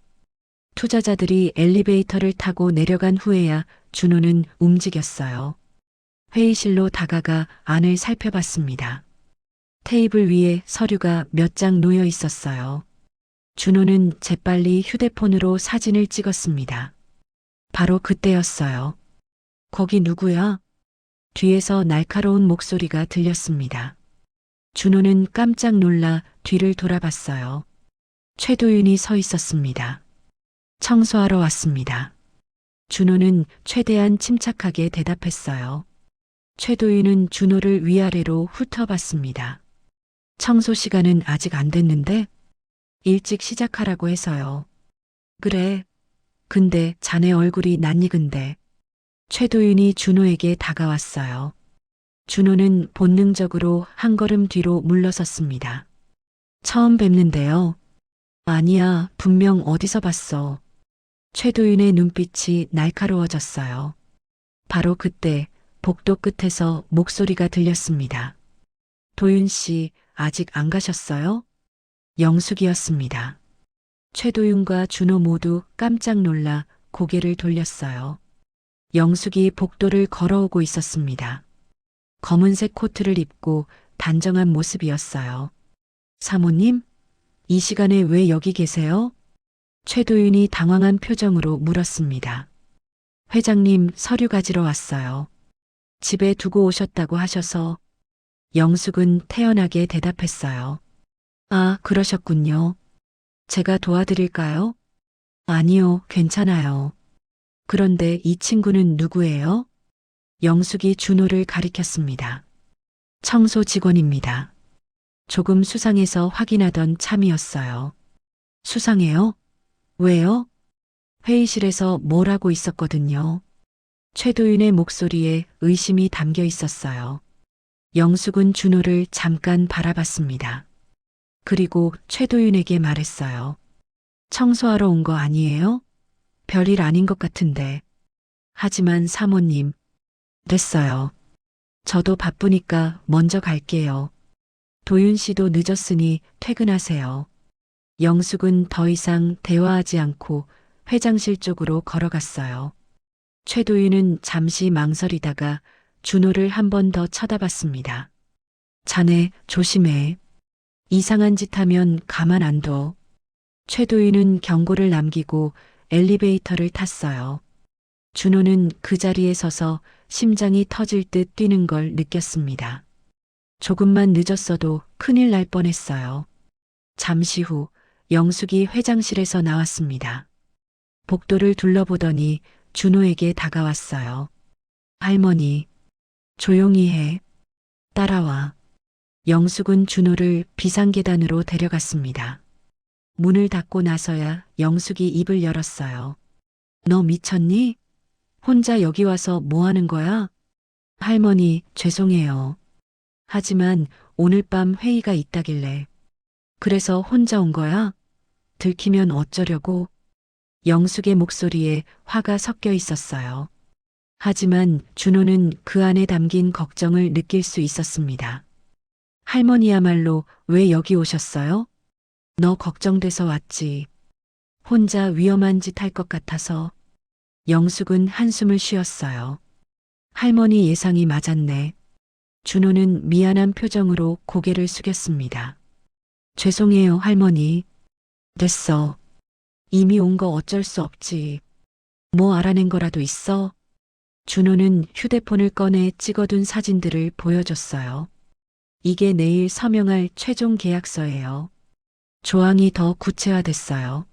투자자들이 엘리베이터를 타고 내려간 후에야 준호는 움직였어요. 회의실로 다가가 안을 살펴봤습니다. 테이블 위에 서류가 몇 장 놓여 있었어요. 준호는 재빨리 휴대폰으로 사진을 찍었습니다. 바로 그때였어요. 거기 누구야? 뒤에서 날카로운 목소리가 들렸습니다. 준호는 깜짝 놀라 뒤를 돌아봤어요. 최도윤이 서 있었습니다. 청소하러 왔습니다. 준호는 최대한 침착하게 대답했어요. 최도윤은 준호를 위아래로 훑어봤습니다. 청소 시간은 아직 안 됐는데? 일찍 시작하라고 해서요. 그래. 근데 자네 얼굴이 낯익은데. 최도윤이 준호에게 다가왔어요. 준호는 본능적으로 한 걸음 뒤로 물러섰습니다. 처음 뵙는데요. 아니야, 분명 어디서 봤어. 최도윤의 눈빛이 날카로워졌어요. 바로 그때 복도 끝에서 목소리가 들렸습니다. 도윤 씨, 아직 안 가셨어요? 영숙이었습니다. 최도윤과 준호 모두 깜짝 놀라 고개를 돌렸어요. 영숙이 복도를 걸어오고 있었습니다. 검은색 코트를 입고 단정한 모습이었어요. 사모님, 이 시간에 왜 여기 계세요? 최도윤이 당황한 표정으로 물었습니다. 회장님 서류 가지러 왔어요. 집에 두고 오셨다고 하셔서. 영숙은 태연하게 대답했어요. 아, 그러셨군요. 제가 도와드릴까요? 아니요, 괜찮아요. 그런데 이 친구는 누구예요? 영숙이 준호를 가리켰습니다. 청소 직원입니다. 조금 수상해서 확인하던 참이었어요. 수상해요? 왜요? 회의실에서 뭘 하고 있었거든요. 최도윤의 목소리에 의심이 담겨 있었어요. 영숙은 준호를 잠깐 바라봤습니다. 그리고 최도윤에게 말했어요. 청소하러 온 거 아니에요? 별일 아닌 것 같은데. 하지만 사모님, 됐어요. 저도 바쁘니까 먼저 갈게요. 도윤 씨도 늦었으니 퇴근하세요. 영숙은 더 이상 대화하지 않고 회장실 쪽으로 걸어갔어요. 최도윤은 잠시 망설이다가 준호를 한 번 더 쳐다봤습니다. 자네 조심해. 이상한 짓 하면 가만 안 둬. 최도윤은 경고를 남기고 엘리베이터를 탔어요. 준호는 그 자리에 서서 심장이 터질 듯 뛰는 걸 느꼈습니다. 조금만 늦었어도 큰일 날 뻔했어요. 잠시 후 영숙이 회장실에서 나왔습니다. 복도를 둘러보더니 준호에게 다가왔어요. 할머니, 조용히 해. 따라와. 영숙은 준호를 비상계단으로 데려갔습니다. 문을 닫고 나서야 영숙이 입을 열었어요. 너 미쳤니? 혼자 여기 와서 뭐 하는 거야? 할머니, 죄송해요. 하지만 오늘 밤 회의가 있다길래. 그래서 혼자 온 거야? 들키면 어쩌려고? 영숙의 목소리에 화가 섞여 있었어요. 하지만 준호는 그 안에 담긴 걱정을 느낄 수 있었습니다. 할머니야말로 왜 여기 오셨어요? 너 걱정돼서 왔지. 혼자 위험한 짓 할 것 같아서. 영숙은 한숨을 쉬었어요. 할머니 예상이 맞았네. 준호는 미안한 표정으로 고개를 숙였습니다. 죄송해요, 할머니. 됐어. 이미 온 거 어쩔 수 없지. 뭐 알아낸 거라도 있어? 준호는 휴대폰을 꺼내 찍어둔 사진들을 보여줬어요. 이게 내일 서명할 최종 계약서예요. 조항이 더 구체화됐어요.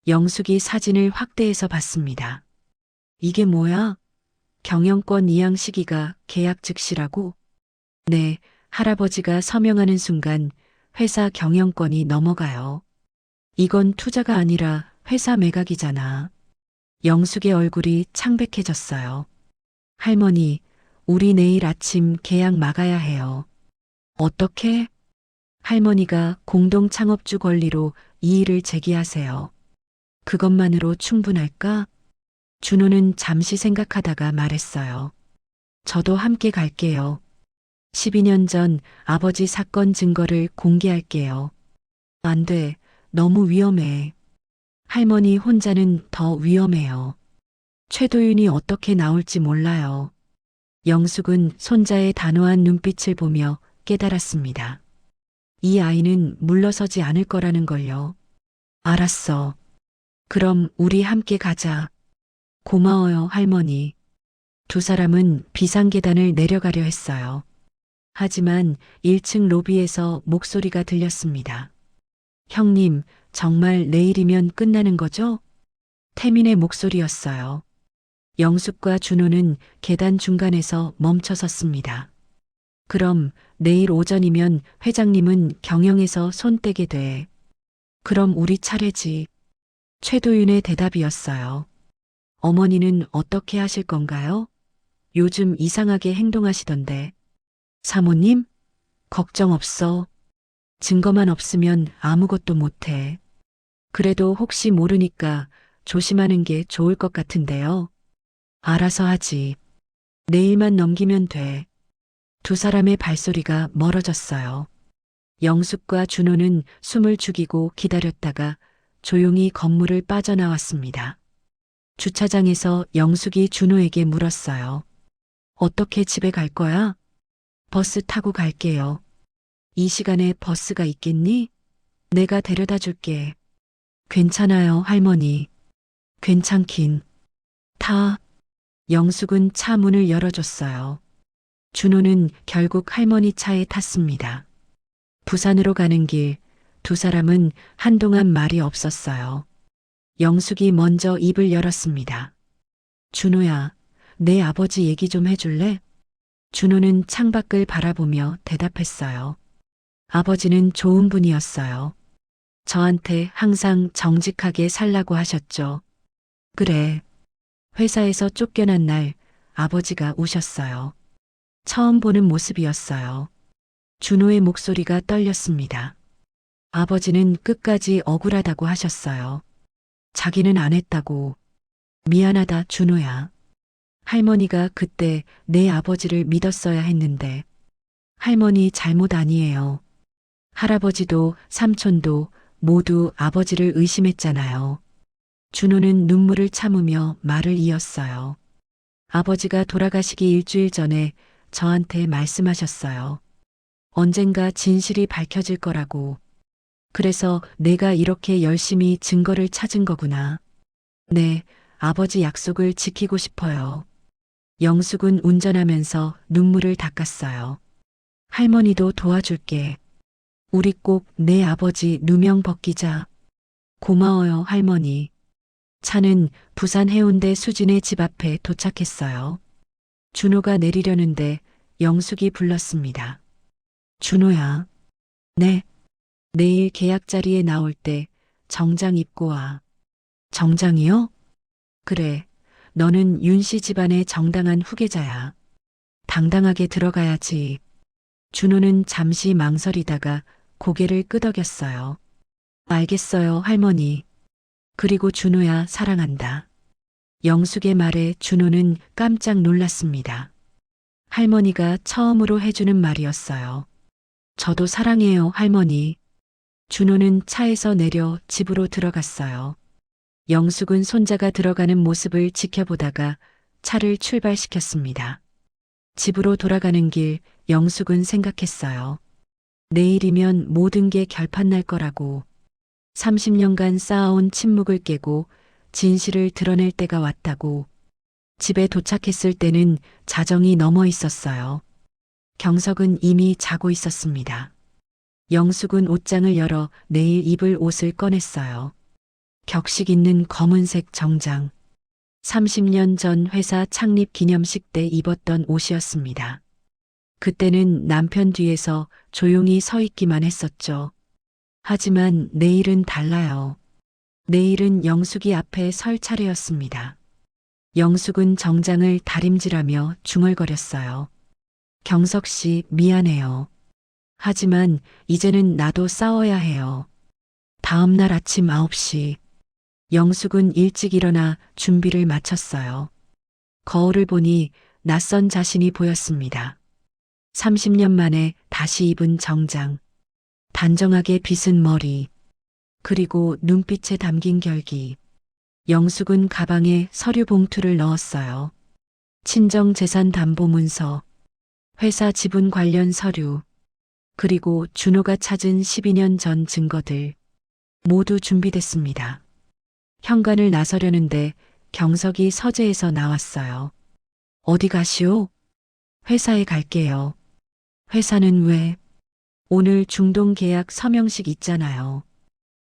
영숙이 사진을 확대해서 봤습니다. 이게 뭐야? 경영권 이양 시기가 계약 즉시라고? 네, 할아버지가 서명하는 순간 회사 경영권이 넘어가요. 이건 투자가 아니라 회사 매각이잖아. 영숙의 얼굴이 창백해졌어요. 할머니, 우리 내일 아침 계약 막아야 해요. 어떻게? 할머니가 공동 창업주 권리로 이의를 제기하세요. 그것만으로 충분할까? 준호는 잠시 생각하다가 말했어요. 저도 함께 갈게요. 12년 전 아버지 사건 증거를 공개할게요. 안 돼. 너무 위험해. 할머니 혼자는 더 위험해요. 최도윤이 어떻게 나올지 몰라요. 영숙은 손자의 단호한 눈빛을 보며 깨달았습니다. 이 아이는 물러서지 않을 거라는 걸요. 알았어. 그럼 우리 함께 가자. 고마워요, 할머니. 두 사람은 비상계단을 내려가려 했어요. 하지만 1층 로비에서 목소리가 들렸습니다. 형님, 정말 내일이면 끝나는 거죠? 태민의 목소리였어요. 영숙과 준호는 계단 중간에서 멈춰 섰습니다. 그럼 내일 오전이면 회장님은 경영에서 손 떼게 돼. 그럼 우리 차례지. 최도윤의 대답이었어요. 어머니는 어떻게 하실 건가요? 요즘 이상하게 행동하시던데. 사모님? 걱정 없어. 증거만 없으면 아무것도 못해. 그래도 혹시 모르니까 조심하는 게 좋을 것 같은데요. 알아서 하지. 내일만 넘기면 돼. 두 사람의 발소리가 멀어졌어요. 영숙과 준호는 숨을 죽이고 기다렸다가 조용히 건물을 빠져나왔습니다. 주차장에서 영숙이 준호에게 물었어요. 어떻게 집에 갈 거야? 버스 타고 갈게요. 이 시간에 버스가 있겠니? 내가 데려다 줄게. 괜찮아요, 할머니. 괜찮긴. 타. 영숙은 차 문을 열어줬어요. 준호는 결국 할머니 차에 탔습니다. 부산으로 가는 길, 두 사람은 한동안 말이 없었어요. 영숙이 먼저 입을 열었습니다. 준호야, 내 아버지 얘기 좀 해줄래? 준호는 창밖을 바라보며 대답했어요. 아버지는 좋은 분이었어요. 저한테 항상 정직하게 살라고 하셨죠. 그래. 회사에서 쫓겨난 날 아버지가 우셨어요. 처음 보는 모습이었어요. 준호의 목소리가 떨렸습니다. 아버지는 끝까지 억울하다고 하셨어요. 자기는 안 했다고. 미안하다, 준호야. 할머니가 그때 내 아버지를 믿었어야 했는데. 할머니 잘못 아니에요. 할아버지도 삼촌도 모두 아버지를 의심했잖아요. 준호는 눈물을 참으며 말을 이었어요. 아버지가 돌아가시기 일주일 전에 저한테 말씀하셨어요. 언젠가 진실이 밝혀질 거라고. 그래서 내가 이렇게 열심히 증거를 찾은 거구나. 네, 아버지 약속을 지키고 싶어요. 영숙은 운전하면서 눈물을 닦았어요. 할머니도 도와줄게. 우리 꼭 내 아버지 누명 벗기자. 고마워요, 할머니. 차는 부산 해운대 수진의 집 앞에 도착했어요. 준호가 내리려는데 영숙이 불렀습니다. 준호야. 네. 내일 계약 자리에 나올 때 정장 입고 와. 정장이요? 그래. 너는 윤 씨 집안의 정당한 후계자야. 당당하게 들어가야지. 준호는 잠시 망설이다가 고개를 끄덕였어요. 알겠어요, 할머니. 그리고 준호야, 사랑한다. 영숙의 말에 준호는 깜짝 놀랐습니다. 할머니가 처음으로 해주는 말이었어요. 저도 사랑해요, 할머니. 준호는 차에서 내려 집으로 들어갔어요. 영숙은 손자가 들어가는 모습을 지켜보다가 차를 출발시켰습니다. 집으로 돌아가는 길 영숙은 생각했어요. 내일이면 모든 게 결판날 거라고. 30년간 쌓아온 침묵을 깨고 진실을 드러낼 때가 왔다고. 집에 도착했을 때는 자정이 넘어 있었어요. 경석은 이미 자고 있었습니다. 영숙은 옷장을 열어 내일 입을 옷을 꺼냈어요. 격식 있는 검은색 정장. 30년 전 회사 창립 기념식 때 입었던 옷이었습니다. 그때는 남편 뒤에서 조용히 서 있기만 했었죠. 하지만 내일은 달라요. 내일은 영숙이 앞에 설 차례였습니다. 영숙은 정장을 다림질하며 중얼거렸어요. 경석 씨, 미안해요. 하지만 이제는 나도 싸워야 해요. 다음 날 아침 9시. 영숙은 일찍 일어나 준비를 마쳤어요. 거울을 보니 낯선 자신이 보였습니다. 30년 만에 다시 입은 정장. 단정하게 빗은 머리. 그리고 눈빛에 담긴 결기. 영숙은 가방에 서류 봉투를 넣었어요. 친정재산 담보 문서, 회사 지분 관련 서류, 그리고 준호가 찾은 12년 전 증거들. 모두 준비됐습니다. 현관을 나서려는데 경석이 서재에서 나왔어요. 어디 가시오? 회사에 갈게요. 회사는 왜? 오늘 중동 계약 서명식 있잖아요.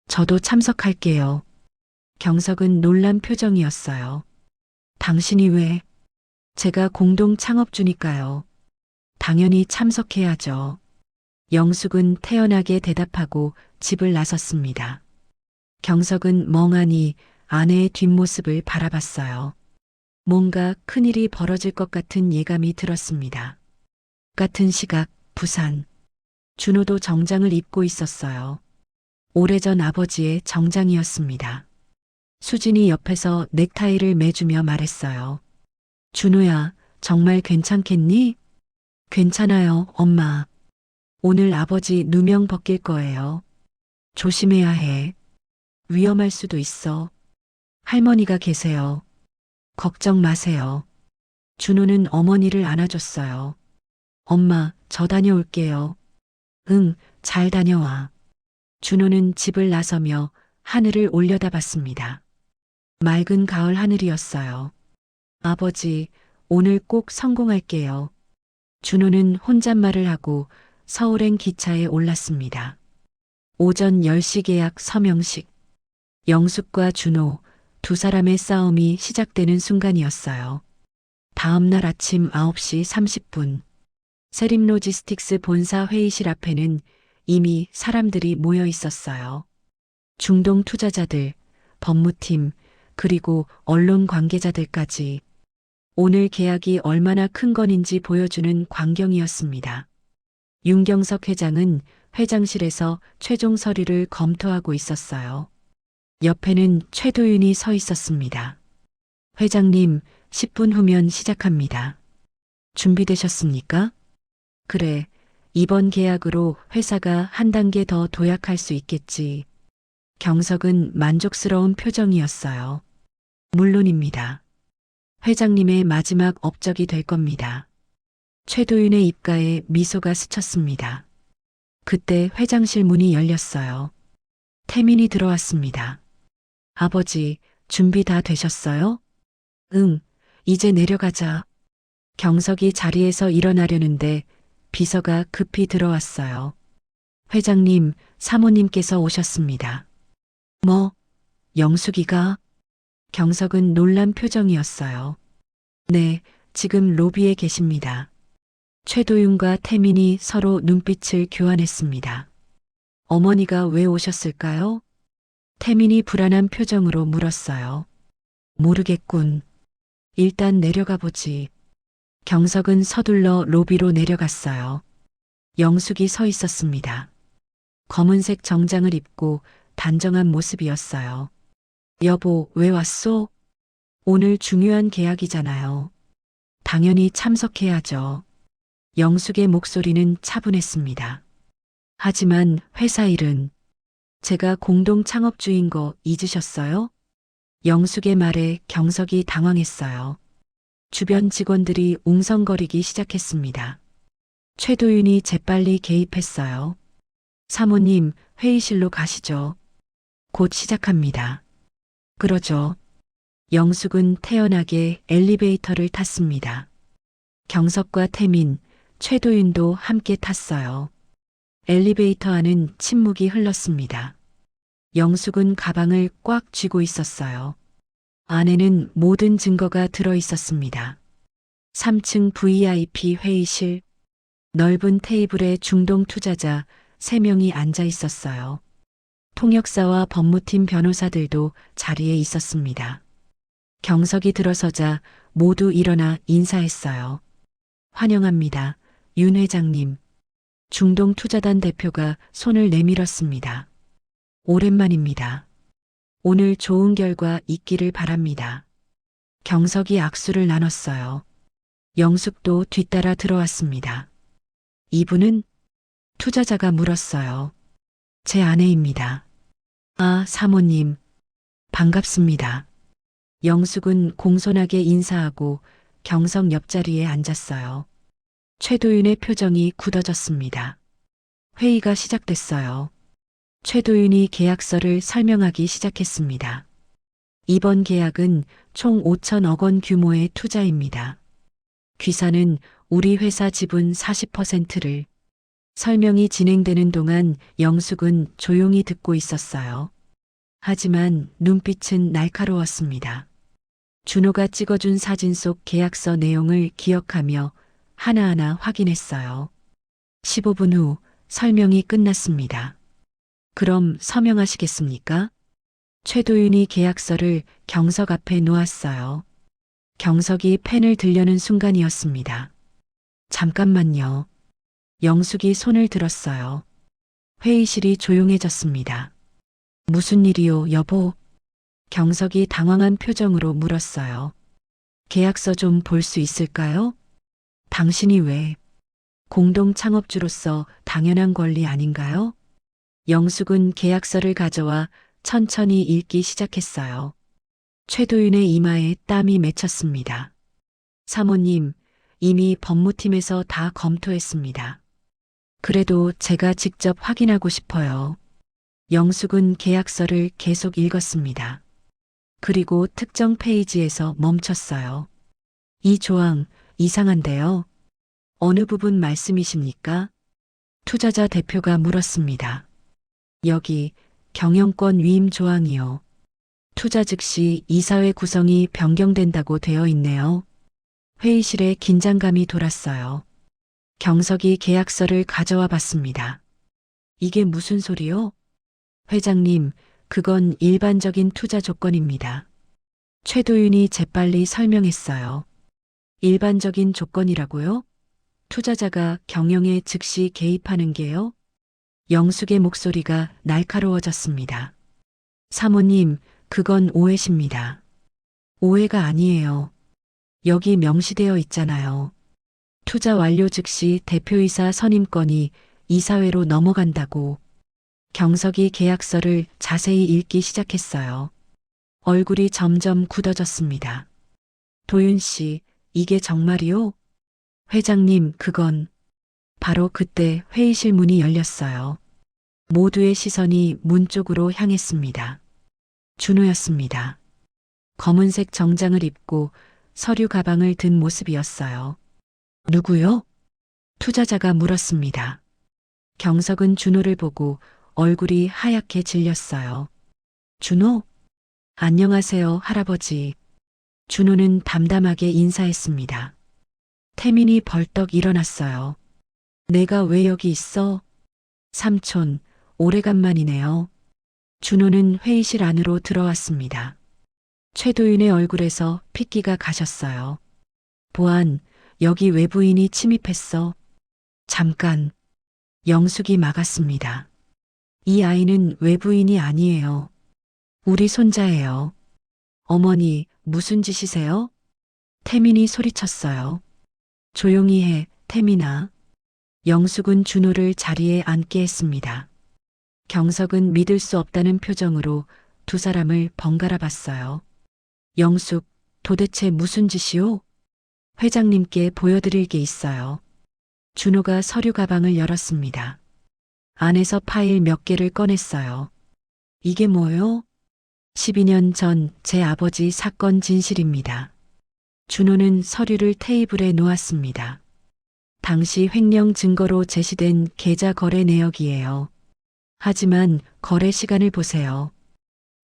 저도 참석할게요. 경석은 놀란 표정이었어요. 당신이 왜? 제가 공동 창업주니까요. 당연히 참석해야죠. 영숙은 태연하게 대답하고 집을 나섰습니다. 경석은 멍하니 아내의 뒷모습을 바라봤어요. 뭔가 큰일이 벌어질 것 같은 예감이 들었습니다. 같은 시각, 부산. 준호도 정장을 입고 있었어요. 오래전 아버지의 정장이었습니다. 수진이 옆에서 넥타이를 매주며 말했어요. 준호야, 정말 괜찮겠니? 괜찮아요, 엄마. 오늘 아버지 누명 벗길 거예요. 조심해야 해. 위험할 수도 있어. 할머니가 계세요. 걱정 마세요. 준호는 어머니를 안아줬어요. 엄마, 저 다녀올게요. 응, 잘 다녀와. 준호는 집을 나서며 하늘을 올려다봤습니다. 맑은 가을 하늘이었어요. 아버지, 오늘 꼭 성공할게요. 준호는 혼잣말을 하고 서울행 기차에 올랐습니다. 오전 10시 계약 서명식. 영숙과 준호 두 사람의 싸움이 시작되는 순간이었어요. 다음 날 아침 9시 30분. 세림로지스틱스 본사 회의실 앞에는 이미 사람들이 모여 있었어요. 중동 투자자들, 법무팀, 그리고 언론 관계자들까지 오늘 계약이 얼마나 큰 건인지 보여주는 광경이었습니다. 윤경석 회장은 회장실에서 최종 서류를 검토하고 있었어요. 옆에는 최도윤이 서 있었습니다. 회장님, 10분 후면 시작합니다. 준비되셨습니까? 그래, 이번 계약으로 회사가 한 단계 더 도약할 수 있겠지. 경석은 만족스러운 표정이었어요. 물론입니다. 회장님의 마지막 업적이 될 겁니다. 최도윤의 입가에 미소가 스쳤습니다. 그때 회장실 문이 열렸어요. 태민이 들어왔습니다. 아버지, 준비 다 되셨어요? 응, 이제 내려가자. 경석이 자리에서 일어나려는데 비서가 급히 들어왔어요. 회장님, 사모님께서 오셨습니다. 뭐, 영숙이가? 경석은 놀란 표정이었어요. 네, 지금 로비에 계십니다. 최도윤과 태민이 서로 눈빛을 교환했습니다. 어머니가 왜 오셨을까요? 태민이 불안한 표정으로 물었어요. 모르겠군. 일단 내려가 보지. 경석은 서둘러 로비로 내려갔어요. 영숙이 서 있었습니다. 검은색 정장을 입고 단정한 모습이었어요. 여보, 왜 왔소? 오늘 중요한 계약이잖아요. 당연히 참석해야죠. 영숙의 목소리는 차분했습니다. 하지만 회사 일은 제가 공동 창업주인 거 잊으셨어요? 영숙의 말에 경석이 당황했어요. 주변 직원들이 웅성거리기 시작했습니다. 최도윤이 재빨리 개입했어요. 사모님, 회의실로 가시죠. 곧 시작합니다. 그러죠. 영숙은 태연하게 엘리베이터를 탔습니다. 경석과 태민, 최도윤도 함께 탔어요. 엘리베이터 안은 침묵이 흘렀습니다. 영숙은 가방을 꽉 쥐고 있었어요. 안에는 모든 증거가 들어 있었습니다. 3층 VIP 회의실, 넓은 테이블에 중동 투자자 3명이 앉아 있었어요. 통역사와 법무팀 변호사들도 자리에 있었습니다. 경석이 들어서자 모두 일어나 인사했어요. 환영합니다, 윤 회장님. 중동 투자단 대표가 손을 내밀었습니다. 오랜만입니다. 오늘 좋은 결과 있기를 바랍니다. 경석이 악수를 나눴어요. 영숙도 뒤따라 들어왔습니다. 이분은? 투자자가 물었어요. 제 아내입니다. 아, 사모님. 반갑습니다. 영숙은 공손하게 인사하고 경석 옆자리에 앉았어요. 최도윤의 표정이 굳어졌습니다. 회의가 시작됐어요. 최도윤이 계약서를 설명하기 시작했습니다. 이번 계약은 총 5천억 원 규모의 투자입니다. 귀사는 우리 회사 지분 40%를. 설명이 진행되는 동안 영숙은 조용히 듣고 있었어요. 하지만 눈빛은 날카로웠습니다. 준호가 찍어준 사진 속 계약서 내용을 기억하며 하나하나 확인했어요. 15분 후 설명이 끝났습니다. 그럼 서명하시겠습니까? 최도윤이 계약서를 경석 앞에 놓았어요. 경석이 펜을 들려는 순간이었습니다. 잠깐만요. 영숙이 손을 들었어요. 회의실이 조용해졌습니다. 무슨 일이요, 여보? 경석이 당황한 표정으로 물었어요. 계약서 좀 볼 수 있을까요? 당신이 왜? 공동 창업주로서 당연한 권리 아닌가요? 영숙은 계약서를 가져와 천천히 읽기 시작했어요. 최도윤의 이마에 땀이 맺혔습니다. 사모님, 이미 법무팀에서 다 검토했습니다. 그래도 제가 직접 확인하고 싶어요. 영숙은 계약서를 계속 읽었습니다. 그리고 특정 페이지에서 멈췄어요. 이 조항 이상한데요. 어느 부분 말씀이십니까? 투자자 대표가 물었습니다. 여기 경영권 위임 조항이요. 투자 즉시 이사회 구성이 변경된다고 되어 있네요. 회의실에 긴장감이 돌았어요. 경석이 계약서를 가져와 봤습니다. 이게 무슨 소리요? 회장님, 그건 일반적인 투자 조건입니다. 최도윤이 재빨리 설명했어요. 일반적인 조건이라고요? 투자자가 경영에 즉시 개입하는 게요? 영숙의 목소리가 날카로워졌습니다. 사모님, 그건 오해십니다. 오해가 아니에요. 여기 명시되어 있잖아요. 투자 완료 즉시 대표이사 선임권이 이사회로 넘어간다고. 경석이 계약서를 자세히 읽기 시작했어요. 얼굴이 점점 굳어졌습니다. 도윤 씨, 이게 정말이요? 회장님, 그건. 바로 그때 회의실 문이 열렸어요. 모두의 시선이 문 쪽으로 향했습니다. 준호였습니다. 검은색 정장을 입고 서류 가방을 든 모습이었어요. 누구요? 투자자가 물었습니다. 경석은 준호를 보고 얼굴이 하얗게 질렸어요. 준호? 안녕하세요, 할아버지. 준호는 담담하게 인사했습니다. 태민이 벌떡 일어났어요. 내가 왜 여기 있어? 삼촌, 오래간만이네요. 준호는 회의실 안으로 들어왔습니다. 최도윤의 얼굴에서 핏기가 가셨어요. 보안, 여기 외부인이 침입했어. 잠깐. 영숙이 막았습니다. 이 아이는 외부인이 아니에요. 우리 손자예요. 어머니, 무슨 짓이세요? 태민이 소리쳤어요. 조용히 해, 태민아. 영숙은 준호를 자리에 앉게 했습니다. 경석은 믿을 수 없다는 표정으로 두 사람을 번갈아 봤어요. 영숙, 도대체 무슨 짓이오? 회장님께 보여드릴 게 있어요. 준호가 서류 가방을 열었습니다. 안에서 파일 몇 개를 꺼냈어요. 이게 뭐요? 12년 전 제 아버지 사건 진실입니다. 준호는 서류를 테이블에 놓았습니다. 당시 횡령 증거로 제시된 계좌 거래 내역이에요. 하지만 거래 시간을 보세요.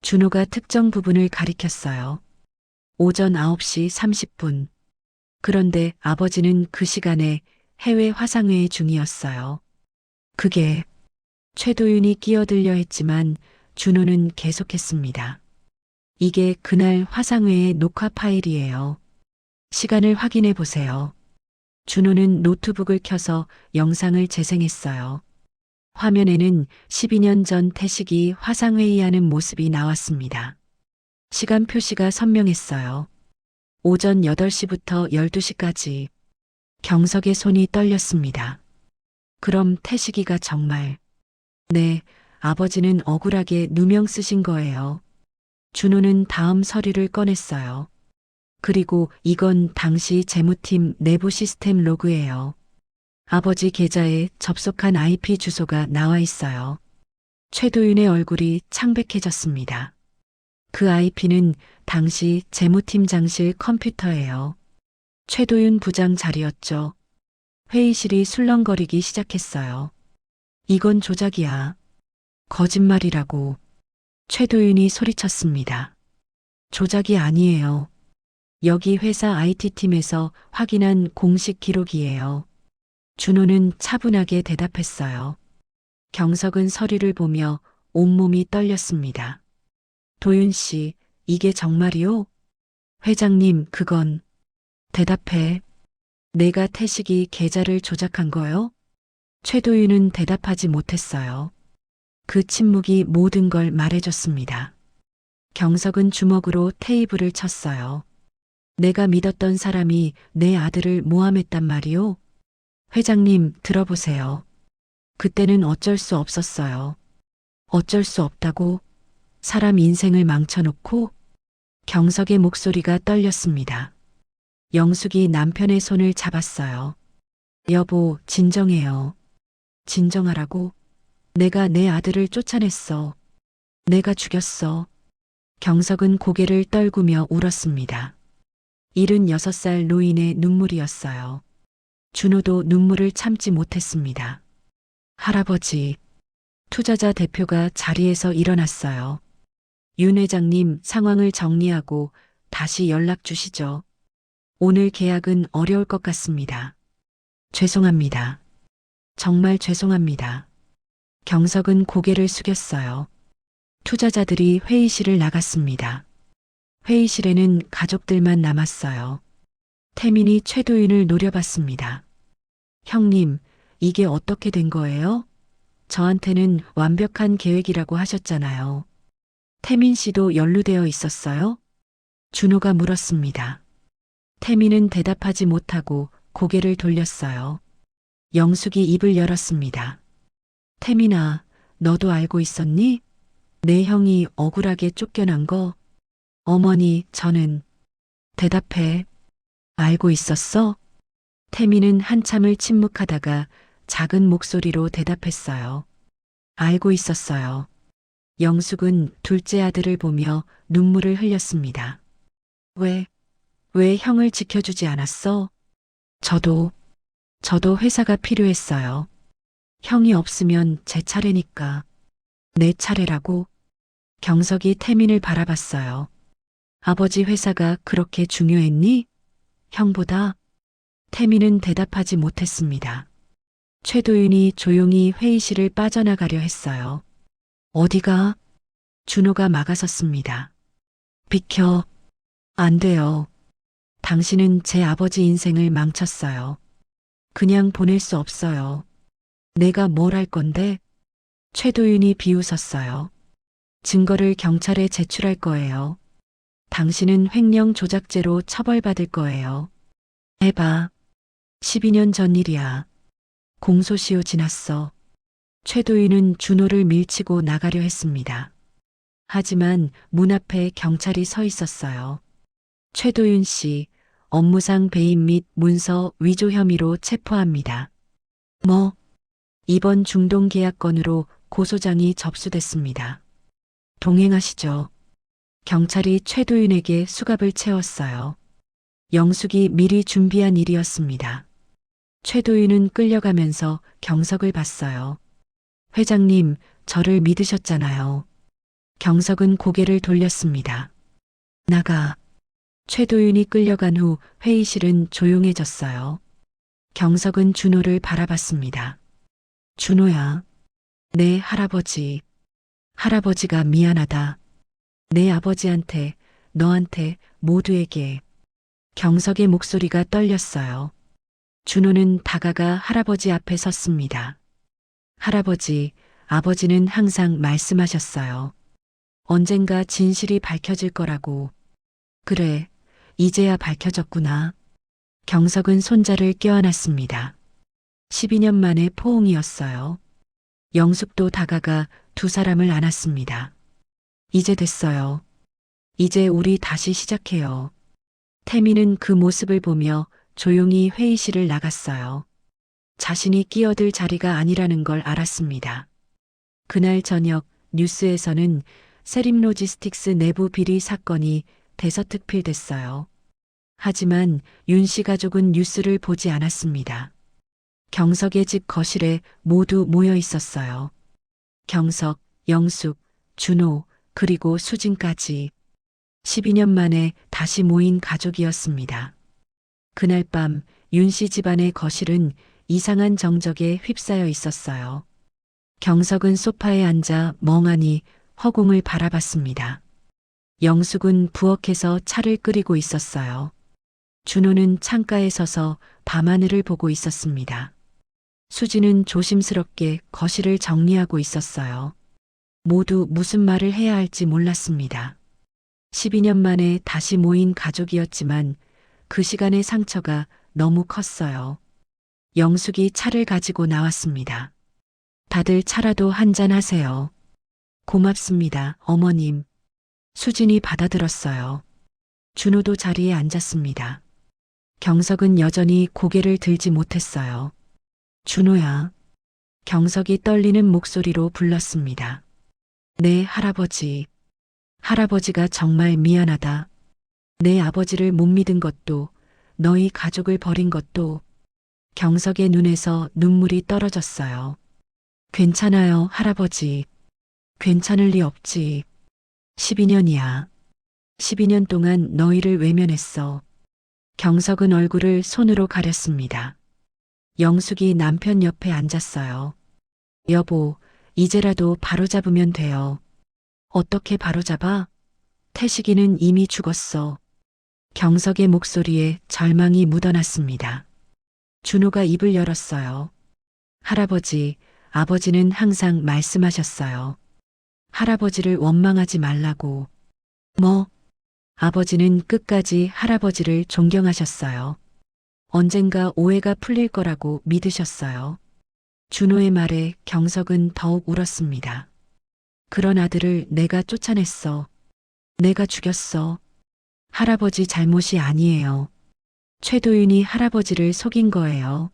준호가 특정 부분을 가리켰어요. 오전 9시 30분. 그런데 아버지는 그 시간에 해외 화상회의 중이었어요. 그게 최도윤이 끼어들려 했지만 준호는 계속했습니다. 이게 그날 화상회의 녹화 파일이에요. 시간을 확인해 보세요. 준호는 노트북을 켜서 영상을 재생했어요. 화면에는 12년 전 태식이 화상회의하는 모습이 나왔습니다. 시간 표시가 선명했어요. 오전 8시부터 12시까지. 경석의 손이 떨렸습니다. 그럼 태식이가 정말. 네, 아버지는 억울하게 누명 쓰신 거예요. 준호는 다음 서류를 꺼냈어요. 그리고 이건 당시 재무팀 내부 시스템 로그예요. 아버지 계좌에 접속한 IP 주소가 나와 있어요. 최도윤의 얼굴이 창백해졌습니다. 그 IP는 당시 재무팀장실 컴퓨터예요. 최도윤 부장 자리였죠. 회의실이 술렁거리기 시작했어요. 이건 조작이야. 거짓말이라고. 최도윤이 소리쳤습니다. 조작이 아니에요. 여기 회사 IT팀에서 확인한 공식 기록이에요. 준호는 차분하게 대답했어요. 경석은 서류를 보며 온몸이 떨렸습니다. 도윤 씨, 이게 정말이요? 회장님, 그건. 대답해. 내가 태식이 계좌를 조작한 거요? 최도윤은 대답하지 못했어요. 그 침묵이 모든 걸 말해줬습니다. 경석은 주먹으로 테이블을 쳤어요. 내가 믿었던 사람이 내 아들을 모함했단 말이오? 회장님, 들어보세요. 그때는 어쩔 수 없었어요. 어쩔 수 없다고? 사람 인생을 망쳐놓고? 경석의 목소리가 떨렸습니다. 영숙이 남편의 손을 잡았어요. 여보, 진정해요. 진정하라고? 내가 내 아들을 쫓아냈어. 내가 죽였어. 경석은 고개를 떨구며 울었습니다. 76살 노인의 눈물이었어요. 준호도 눈물을 참지 못했습니다. 할아버지, 투자자 대표가 자리에서 일어났어요. 윤 회장님 상황을 정리하고 다시 연락 주시죠. 오늘 계약은 어려울 것 같습니다. 죄송합니다. 정말 죄송합니다. 경석은 고개를 숙였어요. 투자자들이 회의실을 나갔습니다. 회의실에는 가족들만 남았어요. 태민이 최도윤을 노려봤습니다. 형님, 이게 어떻게 된 거예요? 저한테는 완벽한 계획이라고 하셨잖아요. 태민 씨도 연루되어 있었어요? 준호가 물었습니다. 태민은 대답하지 못하고 고개를 돌렸어요. 영숙이 입을 열었습니다. 태민아, 너도 알고 있었니? 내 형이 억울하게 쫓겨난 거? 어머니, 저는. 대답해. 알고 있었어? 태민은 한참을 침묵하다가 작은 목소리로 대답했어요. 알고 있었어요. 영숙은 둘째 아들을 보며 눈물을 흘렸습니다. 왜 형을 지켜주지 않았어? 저도 회사가 필요했어요. 형이 없으면 제 차례니까. 내 차례라고? 경석이 태민을 바라봤어요. 아버지 회사가 그렇게 중요했니? 형보다? 태민은 대답하지 못했습니다. 최도윤이 조용히 회의실을 빠져나가려 했어요. 어디가? 준호가 막아섰습니다. 비켜. 안 돼요. 당신은 제 아버지 인생을 망쳤어요. 그냥 보낼 수 없어요. 내가 뭘 할 건데? 최도윤이 비웃었어요. 증거를 경찰에 제출할 거예요. 당신은 횡령 조작죄로 처벌받을 거예요. 해봐. 12년 전 일이야. 공소시효 지났어. 최도윤은 준호를 밀치고 나가려 했습니다. 하지만 문 앞에 경찰이 서 있었어요. 최도윤 씨, 업무상 배임 및 문서 위조 혐의로 체포합니다. 이번 중동계약 건으로 고소장이 접수됐습니다. 동행하시죠. 경찰이 최도윤에게 수갑을 채웠어요. 영숙이 미리 준비한 일이었습니다. 최도윤은 끌려가면서 경석을 봤어요. 회장님, 저를 믿으셨잖아요. 경석은 고개를 돌렸습니다. 나가. 최도윤이 끌려간 후 회의실은 조용해졌어요. 경석은 준호를 바라봤습니다. 준호야. 내 할아버지. 할아버지가 미안하다. 내 아버지한테, 너한테, 모두에게. 경석의 목소리가 떨렸어요. 준호는 다가가 할아버지 앞에 섰습니다. 할아버지, 아버지는 항상 말씀하셨어요. 언젠가 진실이 밝혀질 거라고. 그래, 이제야 밝혀졌구나. 경석은 손자를 껴안았습니다. 12년 만에 포옹이었어요. 영숙도 다가가 두 사람을 안았습니다. 이제 됐어요. 이제 우리 다시 시작해요. 태민은 그 모습을 보며 조용히 회의실을 나갔어요. 자신이 끼어들 자리가 아니라는 걸 알았습니다. 그날 저녁 뉴스에서는 세림로지스틱스 내부 비리 사건이 대서특필됐어요. 하지만 윤 씨 가족은 뉴스를 보지 않았습니다. 경석의 집 거실에 모두 모여 있었어요. 경석, 영숙, 준호, 그리고 수진까지 12년 만에 다시 모인 가족이었습니다. 그날 밤 윤 씨 집안의 거실은 이상한 정적에 휩싸여 있었어요. 경석은 소파에 앉아 멍하니 허공을 바라봤습니다. 영숙은 부엌에서 차를 끓이고 있었어요. 준호는 창가에 서서 밤하늘을 보고 있었습니다. 수지는 조심스럽게 거실을 정리하고 있었어요. 모두 무슨 말을 해야 할지 몰랐습니다. 12년 만에 다시 모인 가족이었지만 그 시간의 상처가 너무 컸어요. 영숙이 차를 가지고 나왔습니다. 다들 차라도 한잔 하세요. 고맙습니다, 어머님. 수진이 받아들었어요. 준호도 자리에 앉았습니다. 경석은 여전히 고개를 들지 못했어요. 준호야. 경석이 떨리는 목소리로 불렀습니다. 내 할아버지. 할아버지가 정말 미안하다. 내 아버지를 못 믿은 것도, 너희 가족을 버린 것도, 경석의 눈에서 눈물이 떨어졌어요. 괜찮아요, 할아버지. 괜찮을 리 없지. 12년이야. 12년 동안 너희를 외면했어. 경석은 얼굴을 손으로 가렸습니다. 영숙이 남편 옆에 앉았어요. 여보, 이제라도 바로잡으면 돼요. 어떻게 바로잡아? 태식이는 이미 죽었어. 경석의 목소리에 절망이 묻어났습니다. 준호가 입을 열었어요. 할아버지, 아버지는 항상 말씀하셨어요. 할아버지를 원망하지 말라고. 뭐? 아버지는 끝까지 할아버지를 존경하셨어요. 언젠가 오해가 풀릴 거라고 믿으셨어요. 준호의 말에 경석은 더욱 울었습니다. 그런 아들을 내가 쫓아냈어. 내가 죽였어. 할아버지 잘못이 아니에요. 최도윤이 할아버지를 속인 거예요.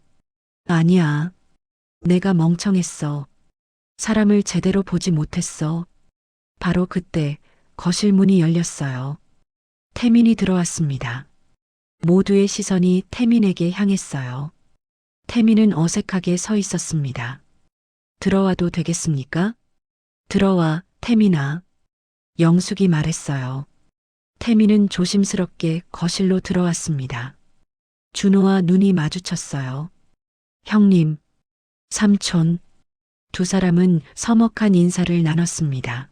아니야. 내가 멍청했어. 사람을 제대로 보지 못했어. 바로 그때 거실 문이 열렸어요. 태민이 들어왔습니다. 모두의 시선이 태민에게 향했어요. 태민은 어색하게 서 있었습니다. 들어와도 되겠습니까? 들어와, 태민아. 영숙이 말했어요. 태민은 조심스럽게 거실로 들어왔습니다. 준호와 눈이 마주쳤어요. 형님, 삼촌. 두 사람은 서먹한 인사를 나눴습니다.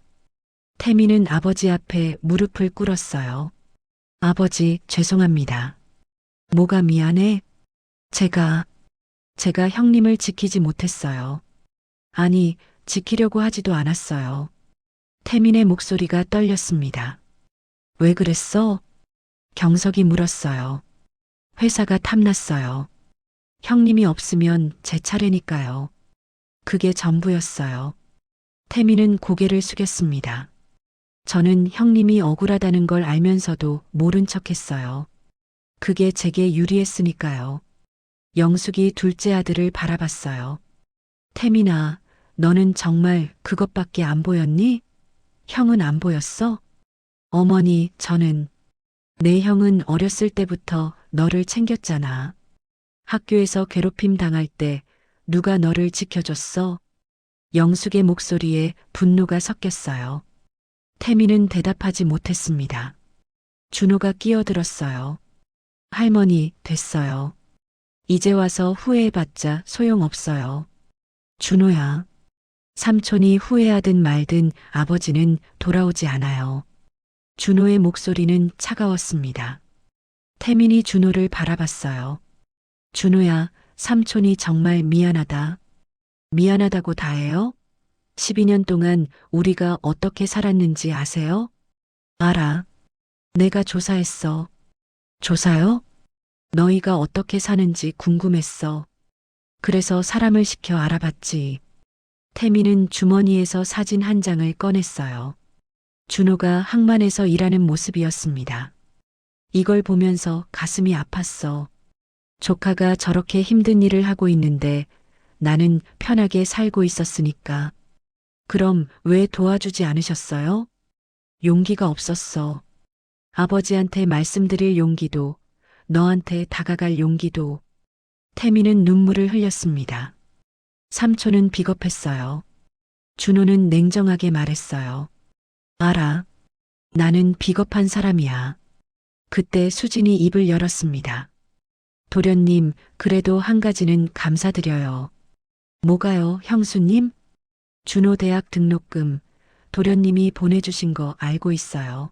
태민은 아버지 앞에 무릎을 꿇었어요. 아버지, 죄송합니다. 뭐가 미안해? 제가 형님을 지키지 못했어요. 아니, 지키려고 하지도 않았어요. 태민의 목소리가 떨렸습니다. 왜 그랬어? 경석이 물었어요. 회사가 탐났어요. 형님이 없으면 제 차례니까요. 그게 전부였어요. 태민은 고개를 숙였습니다. 저는 형님이 억울하다는 걸 알면서도 모른 척했어요. 그게 제게 유리했으니까요. 영숙이 둘째 아들을 바라봤어요. 태민아, 너는 정말 그것밖에 안 보였니? 형은 안 보였어? 어머니, 내 형은 어렸을 때부터 너를 챙겼잖아. 학교에서 괴롭힘 당할 때 누가 너를 지켜줬어? 영숙의 목소리에 분노가 섞였어요. 태민은 대답하지 못했습니다. 준호가 끼어들었어요. 할머니, 됐어요. 이제 와서 후회해봤자 소용없어요. 준호야. 삼촌이 후회하든 말든 아버지는 돌아오지 않아요. 준호의 목소리는 차가웠습니다. 태민이 준호를 바라봤어요. 준호야, 삼촌이 정말 미안하다. 미안하다고 다해요? 12년 동안 우리가 어떻게 살았는지 아세요? 알아. 내가 조사했어. 조사요? 너희가 어떻게 사는지 궁금했어. 그래서 사람을 시켜 알아봤지. 태민은 주머니에서 사진 한 장을 꺼냈어요. 준호가 항만에서 일하는 모습이었습니다. 이걸 보면서 가슴이 아팠어. 조카가 저렇게 힘든 일을 하고 있는데 나는 편하게 살고 있었으니까. 그럼 왜 도와주지 않으셨어요? 용기가 없었어. 아버지한테 말씀드릴 용기도, 너한테 다가갈 용기도. 태민은 눈물을 흘렸습니다. 삼촌은 비겁했어요. 준호는 냉정하게 말했어요. 알아. 나는 비겁한 사람이야. 그때 수진이 입을 열었습니다. 도련님, 그래도 한 가지는 감사드려요. 뭐가요, 형수님? 준호 대학 등록금, 도련님이 보내주신 거 알고 있어요.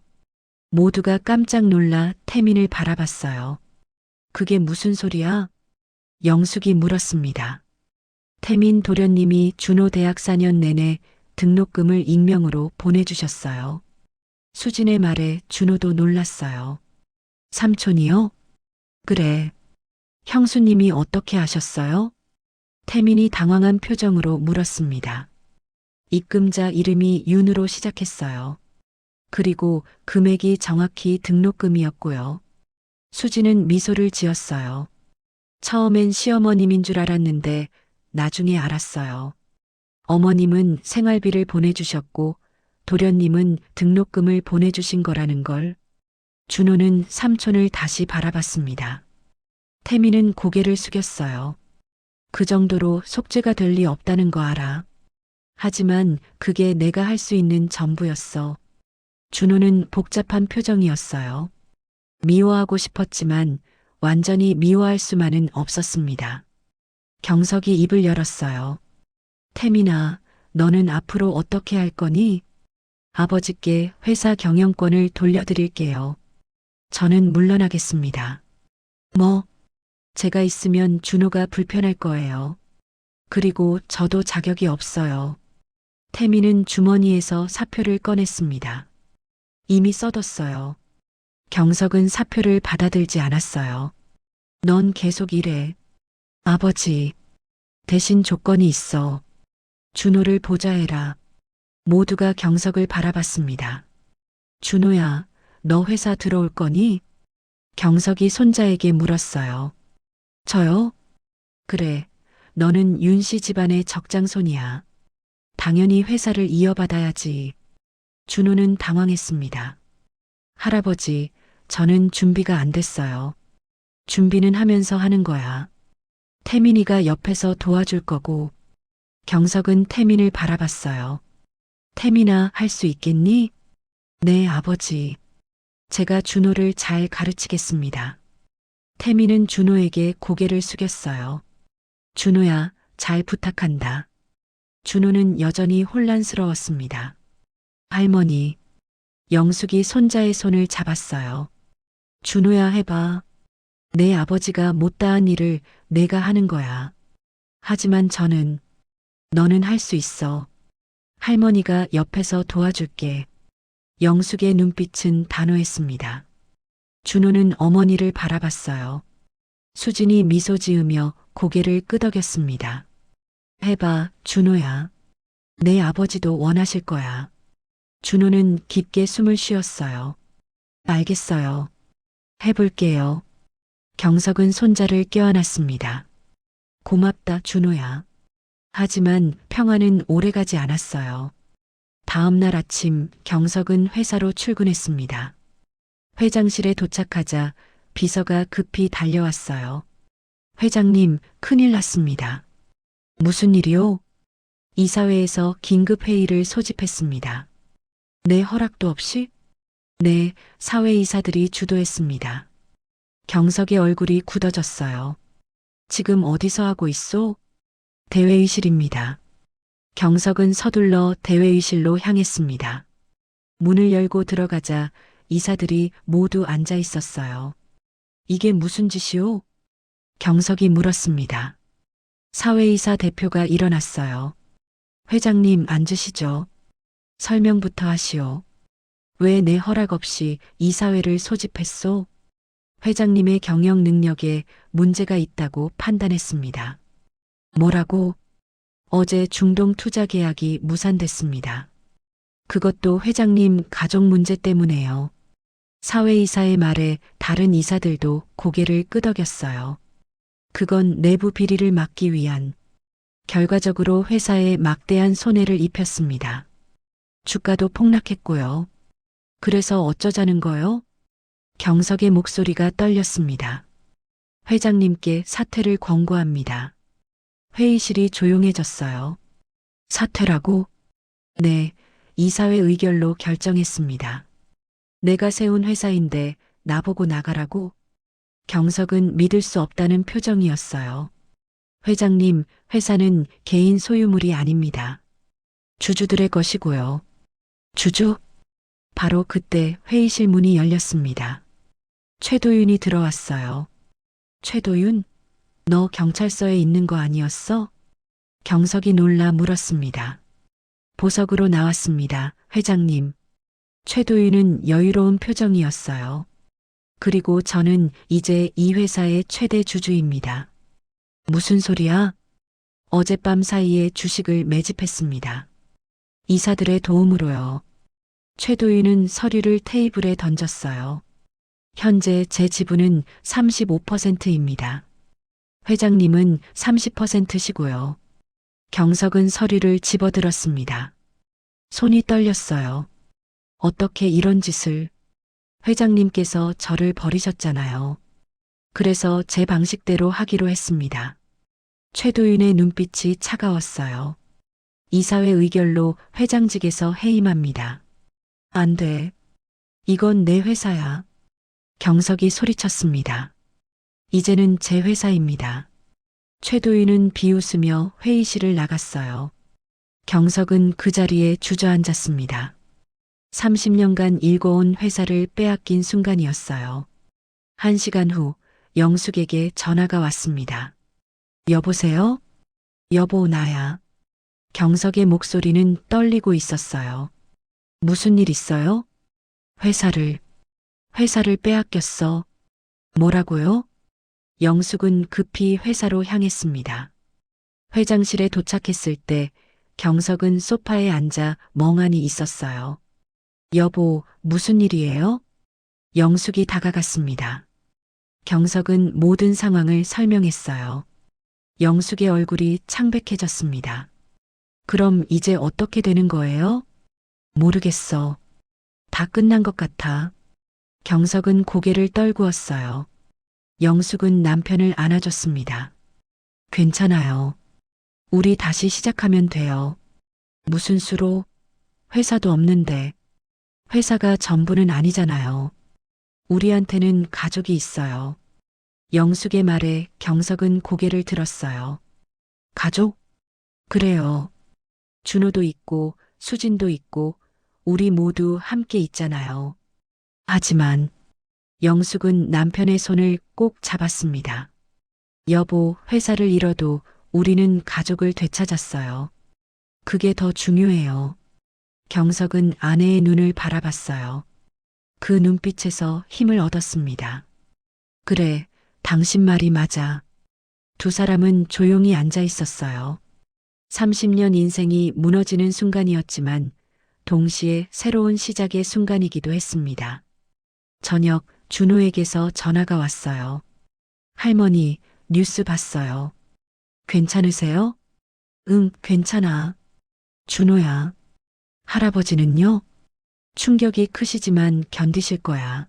모두가 깜짝 놀라 태민을 바라봤어요. 그게 무슨 소리야? 영숙이 물었습니다. 태민 도련님이 준호 대학 4년 내내 등록금을 익명으로 보내주셨어요. 수진의 말에 준호도 놀랐어요. 삼촌이요? 그래. 형수님이 어떻게 아셨어요? 태민이 당황한 표정으로 물었습니다. 입금자 이름이 윤으로 시작했어요. 그리고 금액이 정확히 등록금이었고요. 수지는 미소를 지었어요. 처음엔 시어머님인 줄 알았는데 나중에 알았어요. 어머님은 생활비를 보내주셨고 도련님은 등록금을 보내주신 거라는 걸. 준호는 삼촌을 다시 바라봤습니다. 태민은 고개를 숙였어요. 그 정도로 속죄가 될 리 없다는 거 알아. 하지만 그게 내가 할 수 있는 전부였어. 준호는 복잡한 표정이었어요. 미워하고 싶었지만 완전히 미워할 수만은 없었습니다. 경석이 입을 열었어요. 태민아, 너는 앞으로 어떻게 할 거니? 아버지께 회사 경영권을 돌려드릴게요. 저는 물러나겠습니다. 뭐? 제가 있으면 준호가 불편할 거예요. 그리고 저도 자격이 없어요. 태민은 주머니에서 사표를 꺼냈습니다. 이미 써뒀어요. 경석은 사표를 받아들지 않았어요. 넌 계속 일해. 아버지, 대신 조건이 있어. 준호를 보좌해라. 모두가 경석을 바라봤습니다. 준호야, 너 회사 들어올 거니? 경석이 손자에게 물었어요. 저요? 그래, 너는 윤씨 집안의 적장손이야. 당연히 회사를 이어받아야지. 준호는 당황했습니다. 할아버지, 저는 준비가 안 됐어요. 준비는 하면서 하는 거야. 태민이가 옆에서 도와줄 거고. 경석은 태민을 바라봤어요. 태민아, 할 수 있겠니? 네, 아버지. 제가 준호를 잘 가르치겠습니다. 태민은 준호에게 고개를 숙였어요. 준호야, 잘 부탁한다. 준호는 여전히 혼란스러웠습니다. 할머니, 영숙이 손자의 손을 잡았어요. 준호야, 해봐. 내 아버지가 못다한 일을 내가 하는 거야. 하지만 너는 할 수 있어. 할머니가 옆에서 도와줄게. 영숙의 눈빛은 단호했습니다. 준호는 어머니를 바라봤어요. 수진이 미소 지으며 고개를 끄덕였습니다. 해봐, 준호야. 내 아버지도 원하실 거야. 준호는 깊게 숨을 쉬었어요. 알겠어요. 해볼게요. 경석은 손자를 껴안았습니다. 고맙다, 준호야. 하지만 평화는 오래가지 않았어요. 다음 날 아침 경석은 회사로 출근했습니다. 회장실에 도착하자 비서가 급히 달려왔어요. 회장님, 큰일 났습니다. 무슨 일이요? 이사회에서 긴급 회의를 소집했습니다. 내 허락도 없이? 네, 사회이사들이 주도했습니다. 경석의 얼굴이 굳어졌어요. 지금 어디서 하고 있소? 대회의실입니다. 경석은 서둘러 대회의실로 향했습니다. 문을 열고 들어가자 이사들이 모두 앉아 있었어요. 이게 무슨 짓이오? 경석이 물었습니다. 사회이사 대표가 일어났어요. 회장님, 앉으시죠. 설명부터 하시오. 왜 내 허락 없이 이사회를 소집했소? 회장님의 경영 능력에 문제가 있다고 판단했습니다. 뭐라고? 어제 중동 투자 계약이 무산됐습니다. 그것도 회장님 가족 문제 때문에요. 사회이사의 말에 다른 이사들도 고개를 끄덕였어요. 그건 내부 비리를 막기 위한, 결과적으로 회사에 막대한 손해를 입혔습니다. 주가도 폭락했고요. 그래서 어쩌자는 거요? 경석의 목소리가 떨렸습니다. 회장님께 사퇴를 권고합니다. 회의실이 조용해졌어요. 사퇴라고? 네, 이사회 의결로 결정했습니다. 내가 세운 회사인데 나보고 나가라고? 경석은 믿을 수 없다는 표정이었어요. 회장님, 회사는 개인 소유물이 아닙니다. 주주들의 것이고요. 주주? 바로 그때 회의실 문이 열렸습니다. 최도윤이 들어왔어요. 최도윤? 너 경찰서에 있는 거 아니었어? 경석이 놀라 물었습니다. 보석으로 나왔습니다, 회장님. 최도윤은 여유로운 표정이었어요. 그리고 저는 이제 이 회사의 최대 주주입니다. 무슨 소리야? 어젯밤 사이에 주식을 매집했습니다. 이사들의 도움으로요. 최도윤은 서류를 테이블에 던졌어요. 현재 제 지분은 35%입니다. 회장님은 30%시고요. 경석은 서류를 집어들었습니다. 손이 떨렸어요. 어떻게 이런 짓을? 회장님께서 저를 버리셨잖아요. 그래서 제 방식대로 하기로 했습니다. 최도윤의 눈빛이 차가웠어요. 이사회 의결로 회장직에서 해임합니다. 안 돼. 이건 내 회사야. 경석이 소리쳤습니다. 이제는 제 회사입니다. 최도윤은 비웃으며 회의실을 나갔어요. 경석은 그 자리에 주저앉았습니다. 30년간 일궈온 회사를 빼앗긴 순간이었어요. 1시간 후 영숙에게 전화가 왔습니다. 여보세요? 여보, 나야. 경석의 목소리는 떨리고 있었어요. 무슨 일 있어요? 회사를 빼앗겼어. 뭐라고요? 영숙은 급히 회사로 향했습니다. 회장실에 도착했을 때 경석은 소파에 앉아 멍하니 있었어요. 여보, 무슨 일이에요? 영숙이 다가갔습니다. 경석은 모든 상황을 설명했어요. 영숙의 얼굴이 창백해졌습니다. 그럼 이제 어떻게 되는 거예요? 모르겠어. 다 끝난 것 같아. 경석은 고개를 떨구었어요. 영숙은 남편을 안아줬습니다. 괜찮아요. 우리 다시 시작하면 돼요. 무슨 수로? 회사도 없는데. 회사가 전부는 아니잖아요. 우리한테는 가족이 있어요. 영숙의 말에 경석은 고개를 들었어요. 가족? 그래요. 준호도 있고 수진도 있고 우리 모두 함께 있잖아요. 하지만 영숙은 남편의 손을 꼭 잡았습니다. 여보, 회사를 잃어도 우리는 가족을 되찾았어요. 그게 더 중요해요. 경석은 아내의 눈을 바라봤어요. 그 눈빛에서 힘을 얻었습니다. 그래, 당신 말이 맞아. 두 사람은 조용히 앉아 있었어요. 30년 인생이 무너지는 순간이었지만 동시에 새로운 시작의 순간이기도 했습니다. 저녁 준호에게서 전화가 왔어요. 할머니, 뉴스 봤어요. 괜찮으세요? 응, 괜찮아. 준호야. 할아버지는요? 충격이 크시지만 견디실 거야.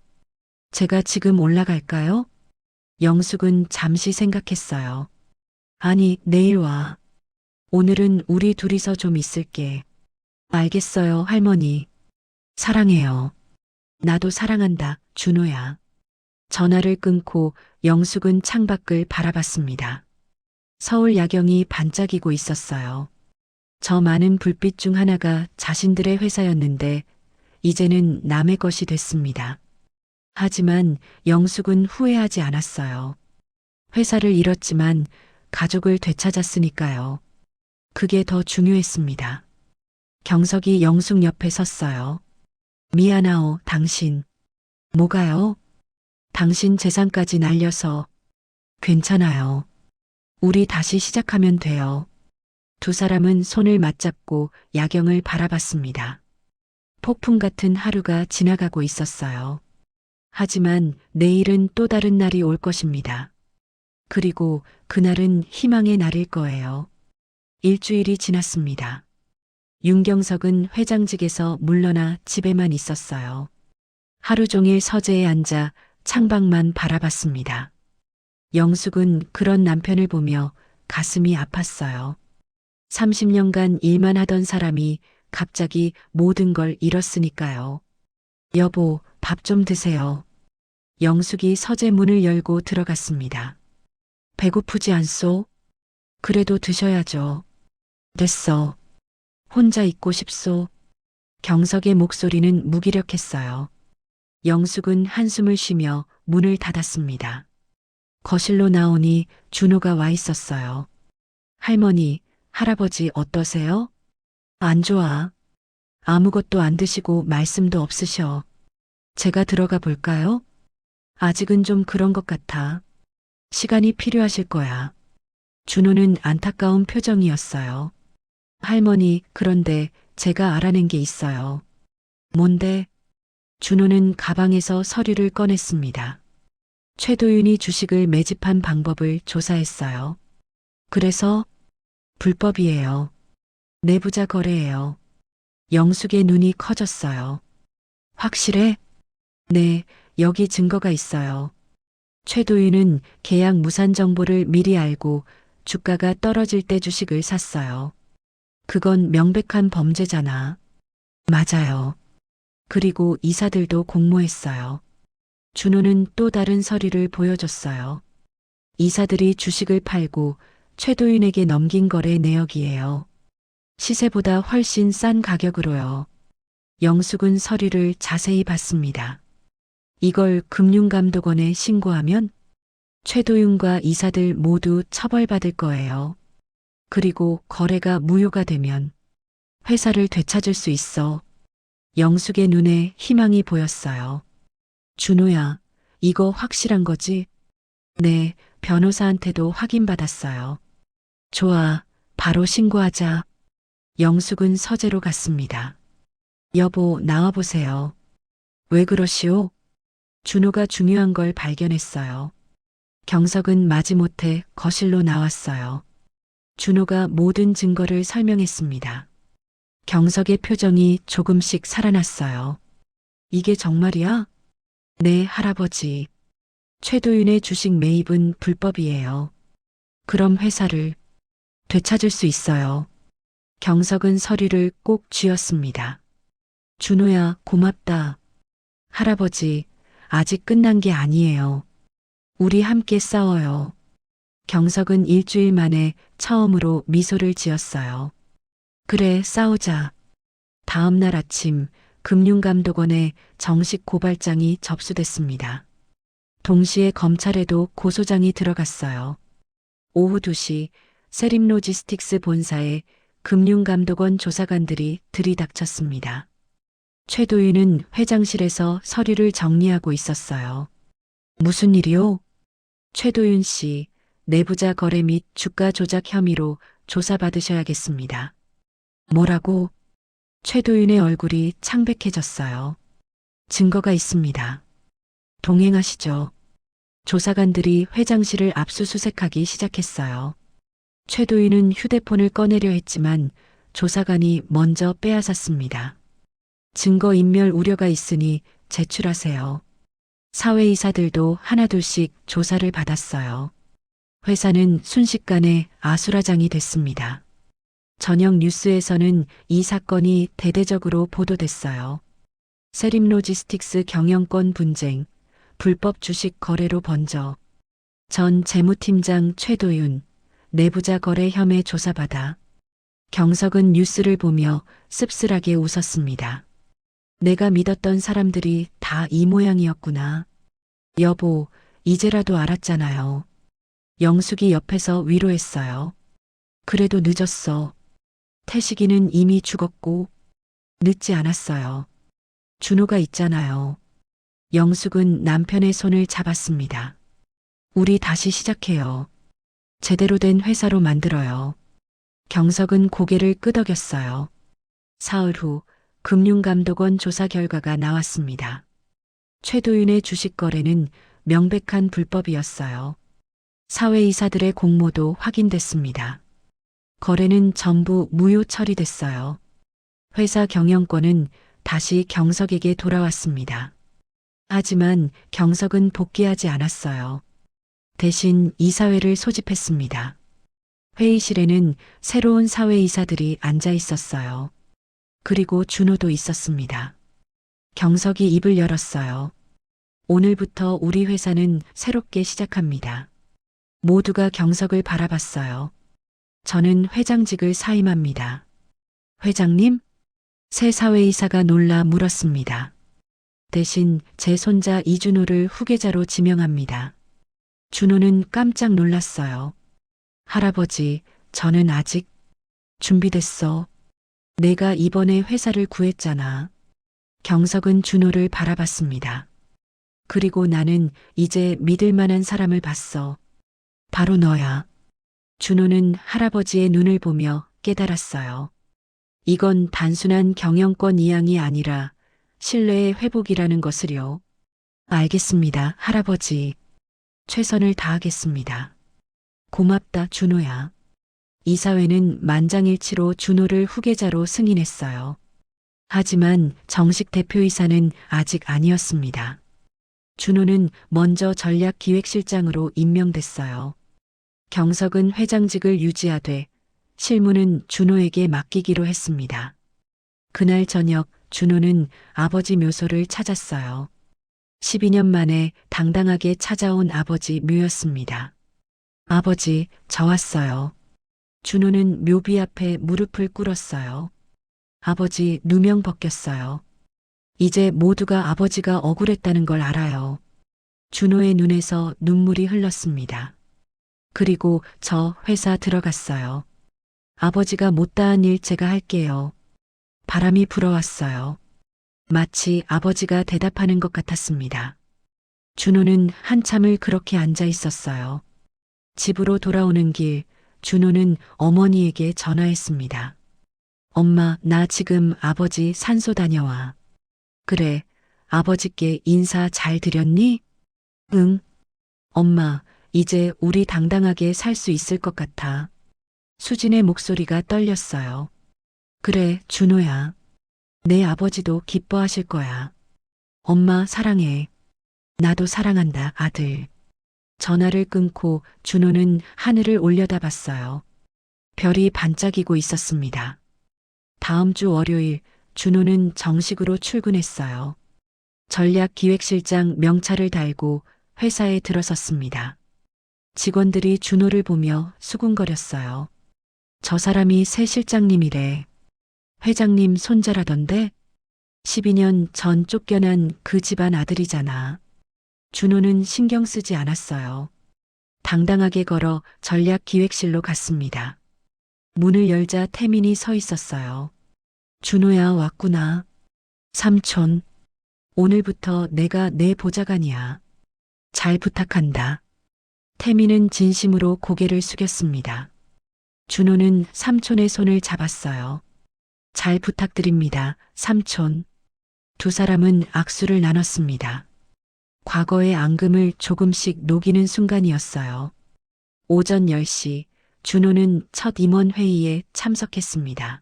제가 지금 올라갈까요? 영숙은 잠시 생각했어요. 아니, 내일 와. 오늘은 우리 둘이서 좀 있을게. 알겠어요, 할머니. 사랑해요. 나도 사랑한다, 준호야. 전화를 끊고 영숙은 창밖을 바라봤습니다. 서울 야경이 반짝이고 있었어요. 저 많은 불빛 중 하나가 자신들의 회사였는데 이제는 남의 것이 됐습니다. 하지만 영숙은 후회하지 않았어요. 회사를 잃었지만 가족을 되찾았으니까요. 그게 더 중요했습니다. 경석이 영숙 옆에 섰어요. 미안하오, 당신. 뭐가요? 당신 재산까지 날려서. 괜찮아요. 우리 다시 시작하면 돼요. 두 사람은 손을 맞잡고 야경을 바라봤습니다. 폭풍 같은 하루가 지나가고 있었어요. 하지만 내일은 또 다른 날이 올 것입니다. 그리고 그날은 희망의 날일 거예요. 일주일이 지났습니다. 윤경석은 회장직에서 물러나 집에만 있었어요. 하루 종일 서재에 앉아 창밖만 바라봤습니다. 영숙은 그런 남편을 보며 가슴이 아팠어요. 30년간 일만 하던 사람이 갑자기 모든 걸 잃었으니까요. 여보, 밥 좀 드세요. 영숙이 서재 문을 열고 들어갔습니다. 배고프지 않소? 그래도 드셔야죠. 됐어. 혼자 있고 싶소. 경석의 목소리는 무기력했어요. 영숙은 한숨을 쉬며 문을 닫았습니다. 거실로 나오니 준호가 와 있었어요. 할머니, 할아버지 어떠세요? 안 좋아. 아무것도 안 드시고 말씀도 없으셔. 제가 들어가 볼까요? 아직은 좀 그런 것 같아. 시간이 필요하실 거야. 준호는 안타까운 표정이었어요. 할머니, 그런데 제가 알아낸 게 있어요. 뭔데? 준호는 가방에서 서류를 꺼냈습니다. 최도윤이 주식을 매집한 방법을 조사했어요. 그래서 불법이에요. 내부자 거래예요. 영숙의 눈이 커졌어요. 확실해? 네, 여기 증거가 있어요. 최도윤은 계약 무산 정보를 미리 알고 주가가 떨어질 때 주식을 샀어요. 그건 명백한 범죄잖아. 맞아요. 그리고 이사들도 공모했어요. 준호는 또 다른 서류를 보여줬어요. 이사들이 주식을 팔고 최도윤에게 넘긴 거래 내역이에요. 시세보다 훨씬 싼 가격으로요. 영숙은 서류를 자세히 봤습니다. 이걸 금융감독원에 신고하면 최도윤과 이사들 모두 처벌받을 거예요. 그리고 거래가 무효가 되면 회사를 되찾을 수 있어. 영숙의 눈에 희망이 보였어요. 준호야, 이거 확실한 거지? 네, 변호사한테도 확인받았어요. 좋아, 바로 신고하자. 영숙은 서재로 갔습니다. 여보, 나와보세요. 왜 그러시오? 준호가 중요한 걸 발견했어요. 경석은 마지못해 거실로 나왔어요. 준호가 모든 증거를 설명했습니다. 경석의 표정이 조금씩 살아났어요. 이게 정말이야? 네, 할아버지. 최도윤의 주식 매입은 불법이에요. 그럼 회사를 되찾을 수 있어요. 경석은 서류를 꼭 쥐었습니다. 준호야, 고맙다. 할아버지, 아직 끝난 게 아니에요. 우리 함께 싸워요. 경석은 일주일 만에 처음으로 미소를 지었어요. 그래, 싸우자. 다음 날 아침, 금융감독원에 정식 고발장이 접수됐습니다. 동시에 검찰에도 고소장이 들어갔어요. 오후 2시, 세림로지스틱스 본사에 금융감독원 조사관들이 들이닥쳤습니다. 최도윤은 회장실에서 서류를 정리하고 있었어요. 무슨 일이요? 최도윤 씨, 내부자 거래 및 주가 조작 혐의로 조사받으셔야겠습니다. 뭐라고? 최도윤의 얼굴이 창백해졌어요. 증거가 있습니다. 동행하시죠. 조사관들이 회장실을 압수수색하기 시작했어요. 최도윤은 휴대폰을 꺼내려 했지만 조사관이 먼저 빼앗았습니다. 증거인멸 우려가 있으니 제출하세요. 사회이사들도 하나둘씩 조사를 받았어요. 회사는 순식간에 아수라장이 됐습니다. 저녁 뉴스에서는 이 사건이 대대적으로 보도됐어요. 세림로지스틱스 경영권 분쟁, 불법 주식 거래로 번져, 전 재무팀장 최도윤, 내부자 거래 혐의 조사받아. 경석은 뉴스를 보며 씁쓸하게 웃었습니다. 내가 믿었던 사람들이 다 이 모양이었구나. 여보, 이제라도 알았잖아요. 영숙이 옆에서 위로했어요. 그래도 늦었어. 태식이는 이미 죽었고, 늦지 않았어요. 준호가 있잖아요. 영숙은 남편의 손을 잡았습니다. 우리 다시 시작해요. 제대로 된 회사로 만들어요. 경석은 고개를 끄덕였어요. 사흘 후 금융감독원 조사 결과가 나왔습니다. 최도윤의 주식 거래는 명백한 불법이었어요. 사회이사들의 공모도 확인됐습니다. 거래는 전부 무효 처리됐어요. 회사 경영권은 다시 경석에게 돌아왔습니다. 하지만 경석은 복귀하지 않았어요. 대신 이사회를 소집했습니다. 회의실에는 새로운 사회이사들이 앉아 있었어요. 그리고 준호도 있었습니다. 경석이 입을 열었어요. 오늘부터 우리 회사는 새롭게 시작합니다. 모두가 경석을 바라봤어요. 저는 회장직을 사임합니다. 회장님? 새 사회이사가 놀라 물었습니다. 대신 제 손자 이준호를 후계자로 지명합니다. 준호는 깜짝 놀랐어요. 할아버지, 저는 아직 준비됐어. 내가 이번에 회사를 구했잖아. 경석은 준호를 바라봤습니다. 그리고 나는 이제 믿을 만한 사람을 봤어. 바로 너야. 준호는 할아버지의 눈을 보며 깨달았어요. 이건 단순한 경영권 이양이 아니라 신뢰의 회복이라는 것을요. 알겠습니다, 할아버지. 최선을 다하겠습니다. 고맙다, 준호야. 이사회는 만장일치로 준호를 후계자로 승인했어요. 하지만 정식 대표이사는 아직 아니었습니다. 준호는 먼저 전략기획실장으로 임명됐어요. 경석은 회장직을 유지하되 실무는 준호에게 맡기기로 했습니다. 그날 저녁 준호는 아버지 묘소를 찾았어요. 12년 만에 당당하게 찾아온 아버지 묘였습니다. 아버지, 저 왔어요. 준호는 묘비 앞에 무릎을 꿇었어요. 아버지 누명 벗겼어요. 이제 모두가 아버지가 억울했다는 걸 알아요. 준호의 눈에서 눈물이 흘렀습니다. 그리고 저 회사 들어갔어요. 아버지가 못다한 일 제가 할게요. 바람이 불어왔어요. 마치 아버지가 대답하는 것 같았습니다. 준호는 한참을 그렇게 앉아 있었어요. 집으로 돌아오는 길, 준호는 어머니에게 전화했습니다. 엄마, 나 지금 아버지 산소 다녀와. 그래, 아버지께 인사 잘 드렸니? 응. 엄마, 이제 우리 당당하게 살 수 있을 것 같아. 수진의 목소리가 떨렸어요. 그래, 준호야. 내 아버지도 기뻐하실 거야. 엄마 사랑해. 나도 사랑한다, 아들. 전화를 끊고 준호는 하늘을 올려다봤어요. 별이 반짝이고 있었습니다. 다음 주 월요일 준호는 정식으로 출근했어요. 전략기획실장 명찰을 달고 회사에 들어섰습니다. 직원들이 준호를 보며 수군거렸어요. 저 사람이 새 실장님이래. 회장님 손자라던데? 12년 전 쫓겨난 그 집안 아들이잖아. 준호는 신경 쓰지 않았어요. 당당하게 걸어 전략기획실로 갔습니다. 문을 열자 태민이 서 있었어요. 준호야, 왔구나. 삼촌, 오늘부터 내가 내 보좌관이야. 잘 부탁한다. 태민은 진심으로 고개를 숙였습니다. 준호는 삼촌의 손을 잡았어요. 잘 부탁드립니다, 삼촌. 두 사람은 악수를 나눴습니다. 과거의 앙금을 조금씩 녹이는 순간이었어요. 오전 10시, 준호는 첫 임원 회의에 참석했습니다.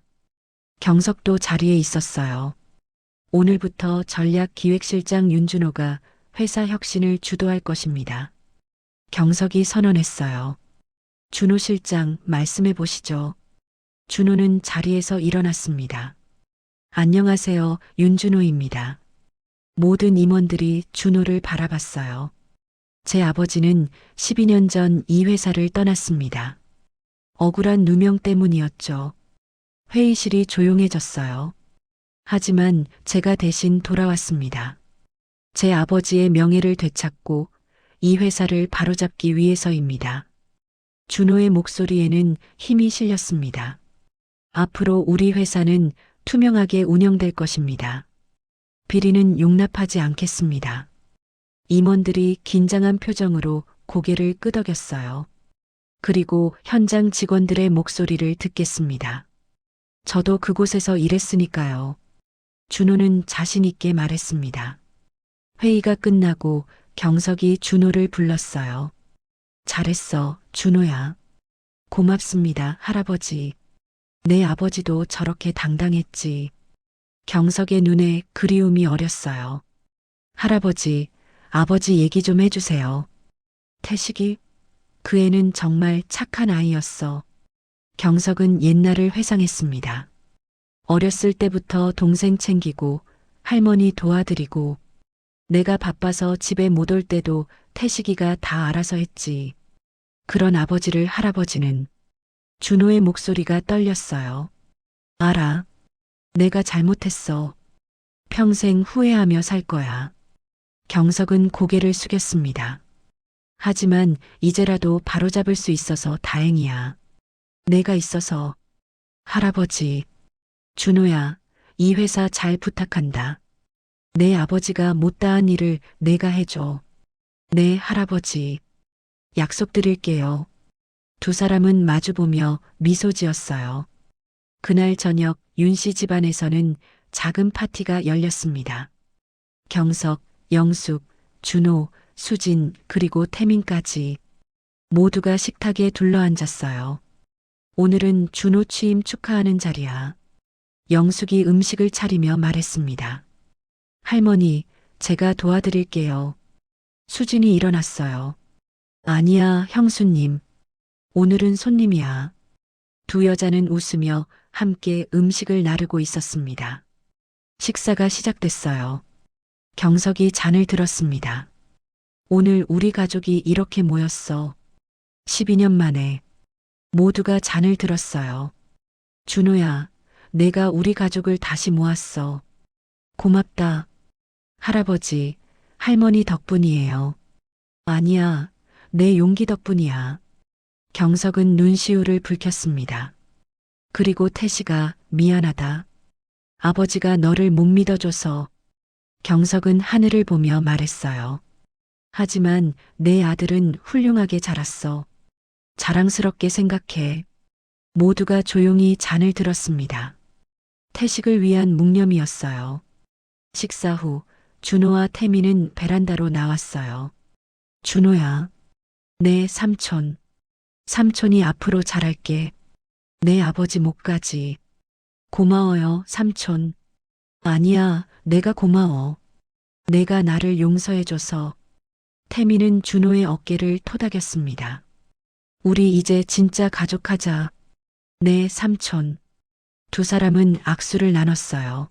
경석도 자리에 있었어요. 오늘부터 전략기획실장 윤준호가 회사 혁신을 주도할 것입니다. 경석이 선언했어요. 준호 실장, 말씀해 보시죠. 준호는 자리에서 일어났습니다. 안녕하세요, 윤준호입니다. 모든 임원들이 준호를 바라봤어요. 제 아버지는 12년 전 이 회사를 떠났습니다. 억울한 누명 때문이었죠. 회의실이 조용해졌어요. 하지만 제가 대신 돌아왔습니다. 제 아버지의 명예를 되찾고 이 회사를 바로잡기 위해서입니다. 준호의 목소리에는 힘이 실렸습니다. 앞으로 우리 회사는 투명하게 운영될 것입니다. 비리는 용납하지 않겠습니다. 임원들이 긴장한 표정으로 고개를 끄덕였어요. 그리고 현장 직원들의 목소리를 듣겠습니다. 저도 그곳에서 일했으니까요. 준호는 자신 있게 말했습니다. 회의가 끝나고 경석이 준호를 불렀어요. 잘했어, 준호야. 고맙습니다, 할아버지. 내 아버지도 저렇게 당당했지. 경석의 눈에 그리움이 어렸어요. 할아버지, 아버지 얘기 좀 해주세요. 태식이? 그 애는 정말 착한 아이였어. 경석은 옛날을 회상했습니다. 어렸을 때부터 동생 챙기고 할머니 도와드리고 내가 바빠서 집에 못 올 때도 태식이가 다 알아서 했지. 그런 아버지를 할아버지는 준호의 목소리가 떨렸어요. 알아. 내가 잘못했어. 평생 후회하며 살 거야. 경석은 고개를 숙였습니다. 하지만 이제라도 바로잡을 수 있어서 다행이야. 내가 있어서. 할아버지. 준호야, 이 회사 잘 부탁한다. 내 아버지가 못다한 일을 내가 해줘. 네, 할아버지. 약속드릴게요. 두 사람은 마주보며 미소 지었어요. 그날 저녁 윤씨 집안에서는 작은 파티가 열렸습니다. 경석, 영숙, 준호, 수진, 그리고 태민까지 모두가 식탁에 둘러앉았어요. 오늘은 준호 취임 축하하는 자리야. 영숙이 음식을 차리며 말했습니다. 할머니, 제가 도와드릴게요. 수진이 일어났어요. 아니야, 형수님. 오늘은 손님이야. 두 여자는 웃으며 함께 음식을 나르고 있었습니다. 식사가 시작됐어요. 경석이 잔을 들었습니다. 오늘 우리 가족이 이렇게 모였어. 12년 만에 모두가 잔을 들었어요. 준호야, 내가 우리 가족을 다시 모았어. 고맙다. 할아버지, 할머니 덕분이에요. 아니야, 내 용기 덕분이야. 경석은 눈시울을 붉혔습니다. 그리고 태시가 미안하다. 아버지가 너를 못 믿어줘서. 경석은 하늘을 보며 말했어요. 하지만 내 아들은 훌륭하게 자랐어. 자랑스럽게 생각해. 모두가 조용히 잔을 들었습니다. 태식을 위한 묵념이었어요. 식사 후 준호와 태미는 베란다로 나왔어요. 준호야, 내 삼촌. 삼촌이 앞으로 잘할게. 내 아버지 목까지. 고마워요, 삼촌. 아니야, 내가 고마워. 내가 나를 용서해줘서. 태미는 준호의 어깨를 토닥였습니다. 우리 이제 진짜 가족하자. 네, 삼촌. 두 사람은 악수를 나눴어요.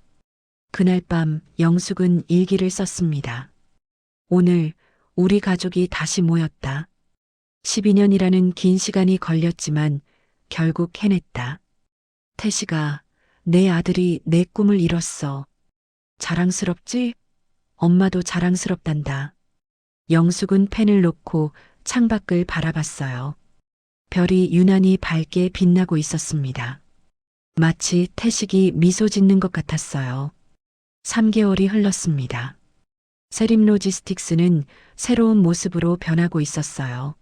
그날 밤 영숙은 일기를 썼습니다. 오늘 우리 가족이 다시 모였다. 12년이라는 긴 시간이 걸렸지만 결국 해냈다. 태시가 내 아들이 내 꿈을 이뤘어. 자랑스럽지? 엄마도 자랑스럽단다. 영숙은 펜을 놓고 창밖을 바라봤어요. 별이 유난히 밝게 빛나고 있었습니다. 마치 태식이 미소 짓는 것 같았어요. 3개월이 흘렀습니다. 세림 로지스틱스는 새로운 모습으로 변하고 있었어요.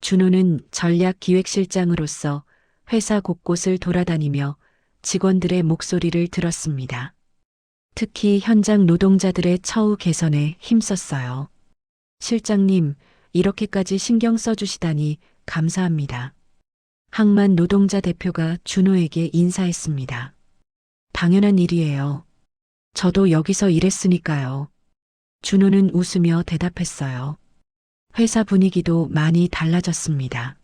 준호는 전략기획실장으로서 회사 곳곳을 돌아다니며 직원들의 목소리를 들었습니다. 특히 현장 노동자들의 처우 개선에 힘썼어요. 실장님, 이렇게까지 신경 써주시다니 감사합니다. 항만 노동자 대표가 준호에게 인사했습니다. 당연한 일이에요. 저도 여기서 일했으니까요. 준호는 웃으며 대답했어요. 회사 분위기도 많이 달라졌습니다.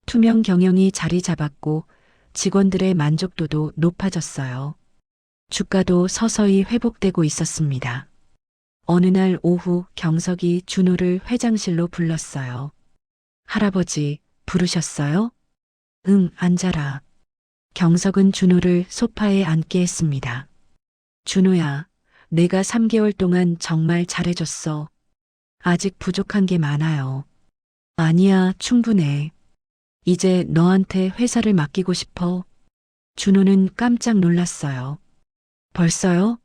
투명 경영이 자리 잡았고 직원들의 만족도도 높아졌어요. 주가도 서서히 회복되고 있었습니다. 어느 날 오후 경석이 준호를 회장실로 불렀어요. 할아버지, 부르셨어요? 응, 앉아라. 경석은 준호를 소파에 앉게 했습니다. 준호야, 내가 3개월 동안 정말 잘해줬어. 아직 부족한 게 많아요. 아니야, 충분해. 이제 너한테 회사를 맡기고 싶어. 준호는 깜짝 놀랐어요. 벌써요?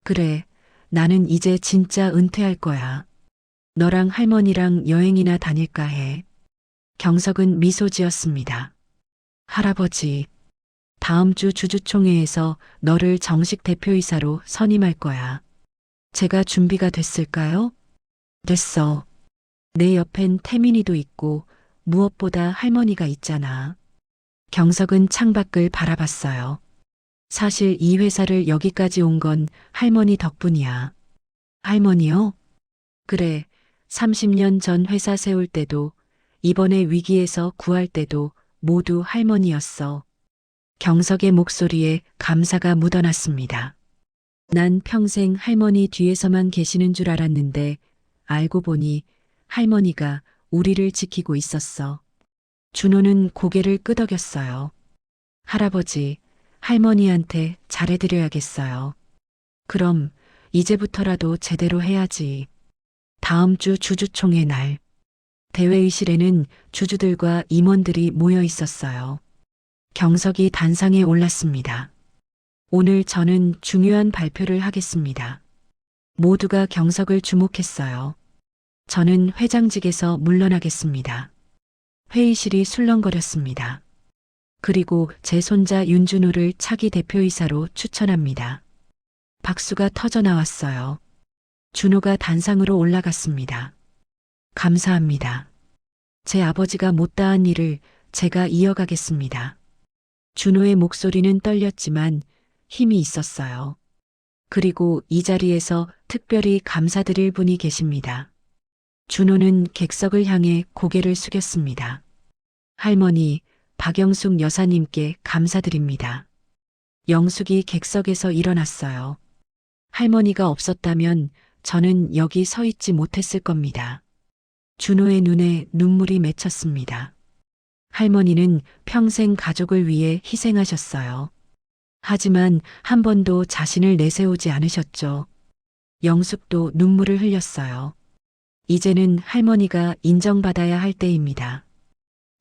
그래, 나는 이제 진짜 은퇴할 거야. 너랑 할머니랑 여행이나 다닐까 해. 경석은 미소 지었습니다. 할아버지, 다음 주 주주총회에서 너를 정식 대표이사로 선임할 거야. 제가 준비가 됐을까요? 됐어. 내 옆엔 태민이도 있고 무엇보다 할머니가 있잖아. 경석은 창밖을 바라봤어요. 사실 이 회사를 여기까지 온 건 할머니 덕분이야. 할머니요? 그래, 30년 전 회사 세울 때도 이번에 위기에서 구할 때도 모두 할머니였어. 경석의 목소리에 감사가 묻어났습니다. 난 평생 할머니 뒤에서만 계시는 줄 알았는데 알고 보니 할머니가 우리를 지키고 있었어. 준호는 고개를 끄덕였어요. 할아버지, 할머니한테 잘해드려야겠어요. 그럼 이제부터라도 제대로 해야지. 다음 주 주주총회 날. 대회의실에는 주주들과 임원들이 모여 있었어요. 경석이 단상에 올랐습니다. 오늘 저는 중요한 발표를 하겠습니다. 모두가 경석을 주목했어요. 저는 회장직에서 물러나겠습니다. 회의실이 술렁거렸습니다. 그리고 제 손자 윤준호를 차기 대표이사로 추천합니다. 박수가 터져 나왔어요. 준호가 단상으로 올라갔습니다. 감사합니다. 제 아버지가 못다한 일을 제가 이어가겠습니다. 준호의 목소리는 떨렸지만 힘이 있었어요. 그리고 이 자리에서 특별히 감사드릴 분이 계십니다. 준호는 객석을 향해 고개를 숙였습니다. 할머니, 박영숙 여사님께 감사드립니다. 영숙이 객석에서 일어났어요. 할머니가 없었다면 저는 여기 서 있지 못했을 겁니다. 준호의 눈에 눈물이 맺혔습니다. 할머니는 평생 가족을 위해 희생하셨어요. 하지만 한 번도 자신을 내세우지 않으셨죠. 영숙도 눈물을 흘렸어요. 이제는 할머니가 인정받아야 할 때입니다.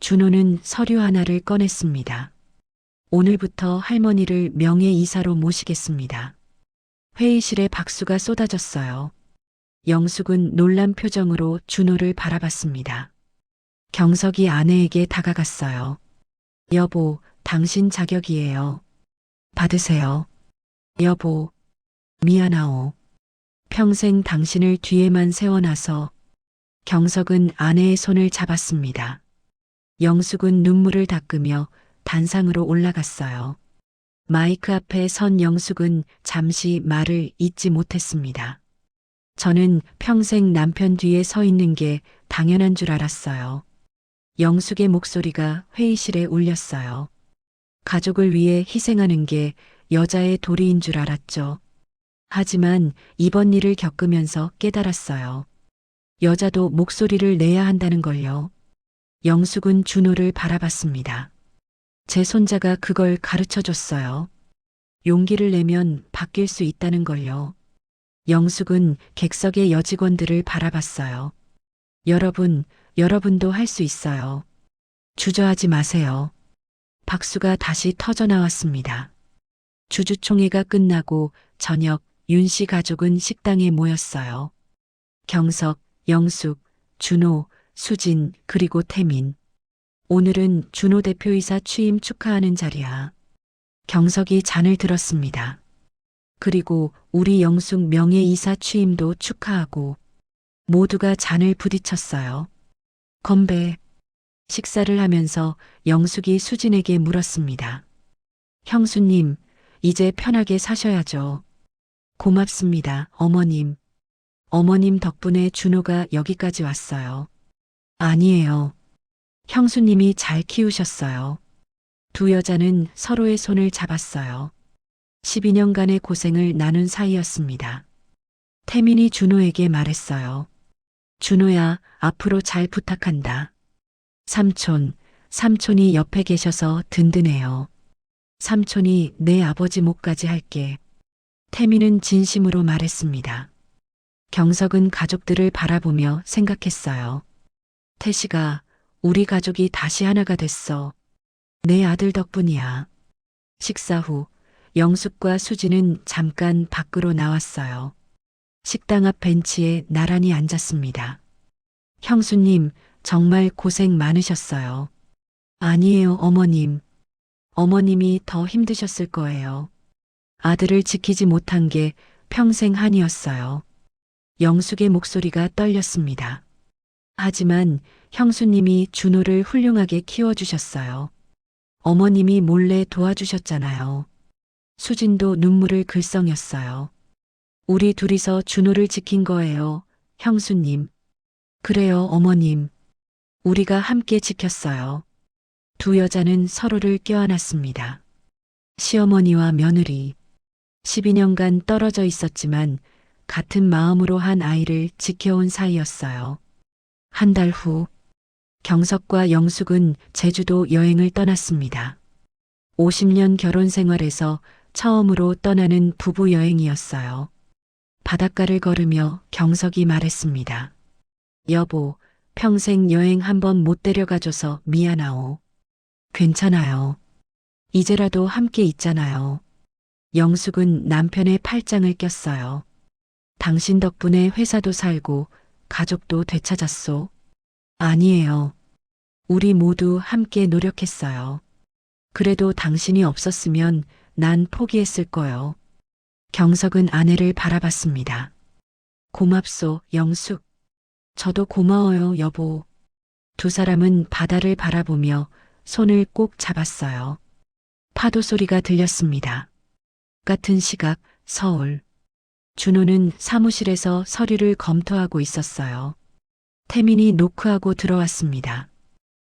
준호는 서류 하나를 꺼냈습니다. 오늘부터 할머니를 명예이사로 모시겠습니다. 회의실에 박수가 쏟아졌어요. 영숙은 놀란 표정으로 준호를 바라봤습니다. 경석이 아내에게 다가갔어요. 여보, 당신 자격이에요. 받으세요. 여보, 미안하오. 평생 당신을 뒤에만 세워놔서. 경석은 아내의 손을 잡았습니다. 영숙은 눈물을 닦으며 단상으로 올라갔어요. 마이크 앞에 선 영숙은 잠시 말을 잇지 못했습니다. 저는 평생 남편 뒤에 서 있는 게 당연한 줄 알았어요. 영숙의 목소리가 회의실에 울렸어요. 가족을 위해 희생하는 게 여자의 도리인 줄 알았죠. 하지만 이번 일을 겪으면서 깨달았어요. 여자도 목소리를 내야 한다는 걸요. 영숙은 준호를 바라봤습니다. 제 손자가 그걸 가르쳐 줬어요. 용기를 내면 바뀔 수 있다는 걸요. 영숙은 객석의 여직원들을 바라봤어요. 여러분도 할 수 있어요. 주저하지 마세요. 박수가 다시 터져 나왔습니다. 주주총회가 끝나고 저녁 윤 씨 가족은 식당에 모였어요. 경석, 영숙, 준호, 수진, 그리고 태민. 오늘은 준호 대표이사 취임 축하하는 자리야. 경석이 잔을 들었습니다. 그리고 우리 영숙 명예이사 취임도 축하하고. 모두가 잔을 부딪혔어요. 건배. 식사를 하면서 영숙이 수진에게 물었습니다. 형수님, 이제 편하게 사셔야죠. 고맙습니다, 어머님. 어머님 덕분에 준호가 여기까지 왔어요. 아니에요. 형수님이 잘 키우셨어요. 두 여자는 서로의 손을 잡았어요. 12년간의 고생을 나눈 사이였습니다. 태민이 준호에게 말했어요. 준호야, 앞으로 잘 부탁한다. 삼촌이 옆에 계셔서 든든해요. 삼촌이 내 아버지 목까지 할게. 태민은 진심으로 말했습니다. 경석은 가족들을 바라보며 생각했어요. 태식아, 우리 가족이 다시 하나가 됐어. 내 아들 덕분이야. 식사 후 영숙과 수지는 잠깐 밖으로 나왔어요. 식당 앞 벤치에 나란히 앉았습니다. 형수님, 정말 고생 많으셨어요. 아니에요, 어머님. 어머님이 더 힘드셨을 거예요. 아들을 지키지 못한 게 평생 한이었어요. 영숙의 목소리가 떨렸습니다. 하지만 형수님이 준호를 훌륭하게 키워주셨어요. 어머님이 몰래 도와주셨잖아요. 수진도 눈물을 글썽였어요. 우리 둘이서 준호를 지킨 거예요, 형수님. 그래요, 어머님. 우리가 함께 지켰어요. 두 여자는 서로를 껴안았습니다. 시어머니와 며느리. 12년간 떨어져 있었지만 같은 마음으로 한 아이를 지켜온 사이였어요. 한 달 후, 경석과 영숙은 제주도 여행을 떠났습니다. 50년 결혼 생활에서 처음으로 떠나는 부부 여행이었어요. 바닷가를 걸으며 경석이 말했습니다. 여보, 평생 여행 한 번 못 데려가줘서 미안하오. 괜찮아요. 이제라도 함께 있잖아요. 영숙은 남편의 팔짱을 꼈어요. 당신 덕분에 회사도 살고 가족도 되찾았소. 아니에요. 우리 모두 함께 노력했어요. 그래도 당신이 없었으면 난 포기했을 거요. 경석은 아내를 바라봤습니다. 고맙소, 영숙. 저도 고마워요, 여보. 두 사람은 바다를 바라보며 손을 꼭 잡았어요. 파도 소리가 들렸습니다. 같은 시각, 서울. 준호는 사무실에서 서류를 검토하고 있었어요. 태민이 노크하고 들어왔습니다.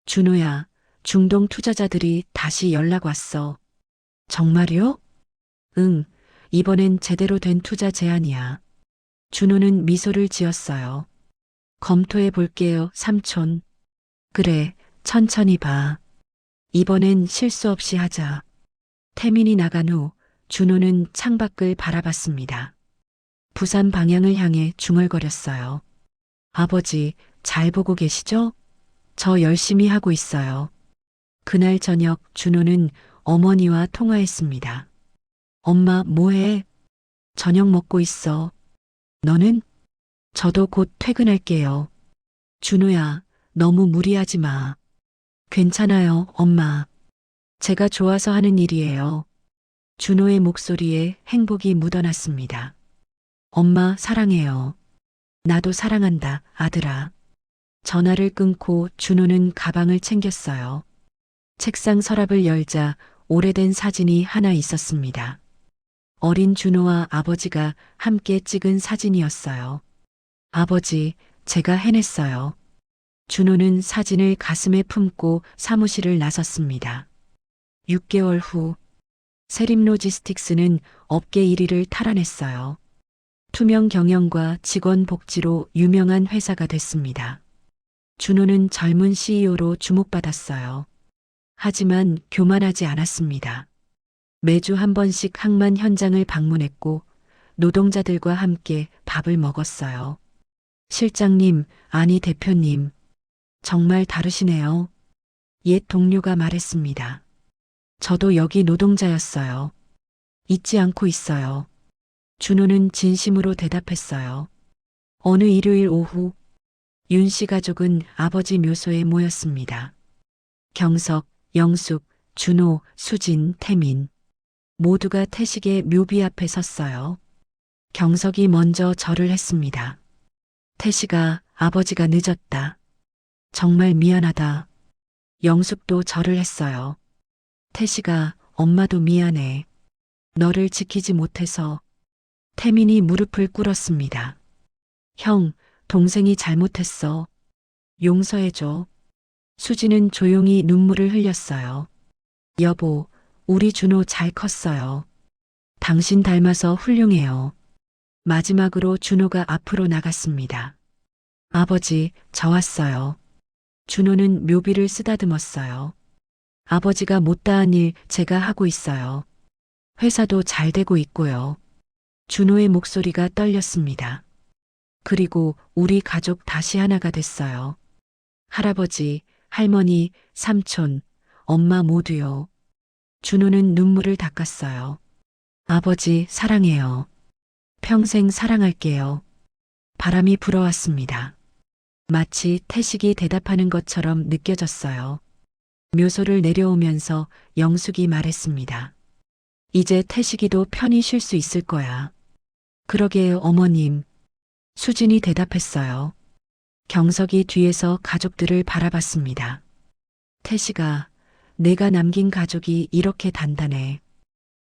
준호야, 중동 투자자들이 다시 연락 왔어. 정말요? 응, 이번엔 제대로 된 투자 제안이야. 준호는 미소를 지었어요. 검토해 볼게요, 삼촌. 그래, 천천히 봐. 이번엔 실수 없이 하자. 태민이 나간 후 준호는 창밖을 바라봤습니다. 부산 방향을 향해 중얼거렸어요. 아버지, 잘 보고 계시죠? 저 열심히 하고 있어요. 그날 저녁 준호는 어머니와 통화했습니다. 엄마, 뭐해? 저녁 먹고 있어. 너는? 저도 곧 퇴근할게요. 준호야, 너무 무리하지 마. 괜찮아요, 엄마. 제가 좋아서 하는 일이에요. 준호의 목소리에 행복이 묻어났습니다. 엄마, 사랑해요. 나도 사랑한다, 아들아. 전화를 끊고 준호는 가방을 챙겼어요. 책상 서랍을 열자 오래된 사진이 하나 있었습니다. 어린 준호와 아버지가 함께 찍은 사진이었어요. 아버지, 제가 해냈어요. 준호는 사진을 가슴에 품고 사무실을 나섰습니다. 6개월 후, 세림로지스틱스는 업계 1위를 탈환했어요. 투명 경영과 직원 복지로 유명한 회사가 됐습니다. 준호는 젊은 CEO로 주목받았어요. 하지만 교만하지 않았습니다. 매주 한 번씩 항만 현장을 방문했고 노동자들과 함께 밥을 먹었어요. 실장님, 아니 대표님, 정말 다르시네요. 옛 동료가 말했습니다. 저도 여기 노동자였어요. 잊지 않고 있어요. 준호는 진심으로 대답했어요. 어느 일요일 오후, 윤 씨 가족은 아버지 묘소에 모였습니다. 경석, 영숙, 준호, 수진, 태민. 모두가 태식의 묘비 앞에 섰어요. 경석이 먼저 절을 했습니다. 태식아, 아버지가 늦었다. 정말 미안하다. 영숙도 절을 했어요. 태식아, 엄마도 미안해. 너를 지키지 못해서. 태민이 무릎을 꿇었습니다. 형, 동생이 잘못했어. 용서해줘. 수지는 조용히 눈물을 흘렸어요. 여보, 우리 준호 잘 컸어요. 당신 닮아서 훌륭해요. 마지막으로 준호가 앞으로 나갔습니다. 아버지, 저 왔어요. 준호는 묘비를 쓰다듬었어요. 아버지가 못다한 일 제가 하고 있어요. 회사도 잘 되고 있고요. 준호의 목소리가 떨렸습니다. 그리고 우리 가족 다시 하나가 됐어요. 할아버지, 할머니, 삼촌, 엄마 모두요. 준호는 눈물을 닦았어요. 아버지, 사랑해요. 평생 사랑할게요. 바람이 불어왔습니다. 마치 태식이 대답하는 것처럼 느껴졌어요. 묘소를 내려오면서 영숙이 말했습니다. 이제 태식이도 편히 쉴 수 있을 거야. 그러게요, 어머님. 수진이 대답했어요. 경석이 뒤에서 가족들을 바라봤습니다. 태식아, 내가 남긴 가족이 이렇게 단단해.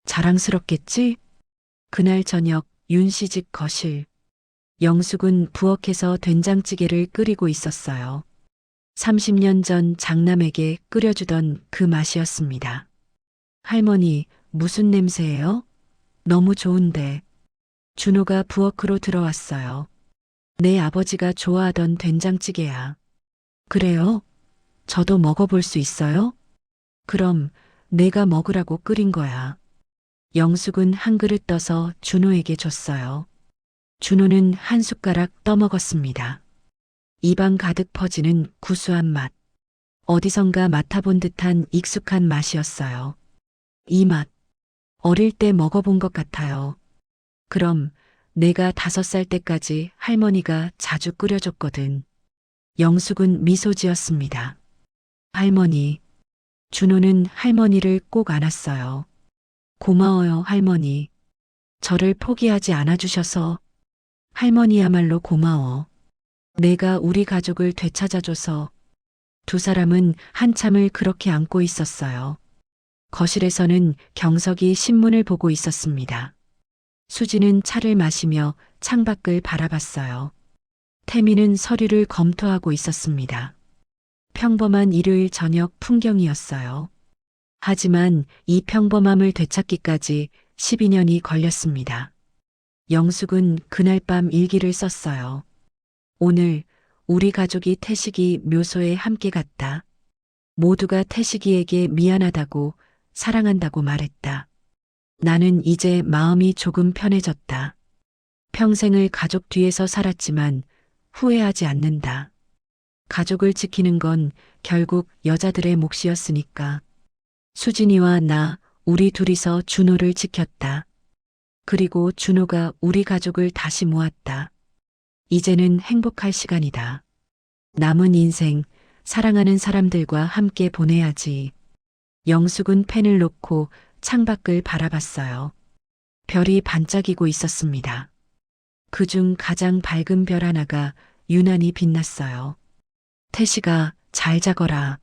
자랑스럽겠지? 그날 저녁 윤 씨 집 거실. 영숙은 부엌에서 된장찌개를 끓이고 있었어요. 30년 전 장남에게 끓여주던 그 맛이었습니다. 할머니, 무슨 냄새예요? 너무 좋은데. 준호가 부엌으로 들어왔어요. 내 아버지가 좋아하던 된장찌개야. 그래요? 저도 먹어볼 수 있어요? 그럼 내가 먹으라고 끓인 거야. 영숙은 한 그릇 떠서 준호에게 줬어요. 준호는 한 숟가락 떠먹었습니다. 입안 가득 퍼지는 구수한 맛. 어디선가 맡아본 듯한 익숙한 맛이었어요. 이 맛, 어릴 때 먹어본 것 같아요. 그럼 내가 5살 때까지 할머니가 자주 끓여줬거든. 영숙은 미소 지었습니다. 할머니. 준호는 할머니를 꼭 안았어요. 고마워요, 할머니. 저를 포기하지 않아주셔서. 할머니야말로 고마워. 내가 우리 가족을 되찾아줘서. 두 사람은 한참을 그렇게 안고 있었어요. 거실에서는 경석이 신문을 보고 있었습니다. 수지는 차를 마시며 창밖을 바라봤어요. 태미는 서류를 검토하고 있었습니다. 평범한 일요일 저녁 풍경이었어요. 하지만 이 평범함을 되찾기까지 12년이 걸렸습니다. 영숙은 그날 밤 일기를 썼어요. 오늘 우리 가족이 태식이 묘소에 함께 갔다. 모두가 태식이에게 미안하다고 사랑한다고 말했다. 나는 이제 마음이 조금 편해졌다. 평생을 가족 뒤에서 살았지만 후회하지 않는다. 가족을 지키는 건 결국 여자들의 몫이었으니까. 수진이와 나, 우리 둘이서 준호를 지켰다. 그리고 준호가 우리 가족을 다시 모았다. 이제는 행복할 시간이다. 남은 인생, 사랑하는 사람들과 함께 보내야지. 영숙은 펜을 놓고 창밖을 바라봤어요. 별이 반짝이고 있었습니다. 그중 가장 밝은 별 하나가 유난히 빛났어요. 태식아, 잘 자거라.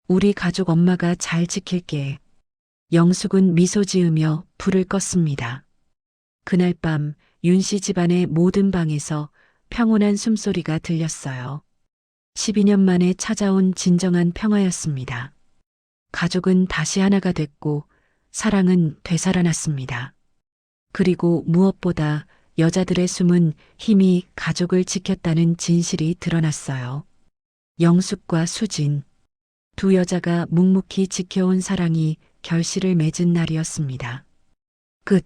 우리 가족 엄마가 잘 지킬게. 영숙은 미소 지으며 불을 껐습니다. 그날 밤 윤씨 집안의 모든 방에서 평온한 숨소리가 들렸어요. 12년 만에 찾아온 진정한 평화였습니다. 가족은 다시 하나가 됐고 사랑은 되살아났습니다. 그리고 무엇보다 여자들의 숨은 힘이 가족을 지켰다는 진실이 드러났어요. 영숙과 수진, 두 여자가 묵묵히 지켜온 사랑이 결실을 맺은 날이었습니다. 끝.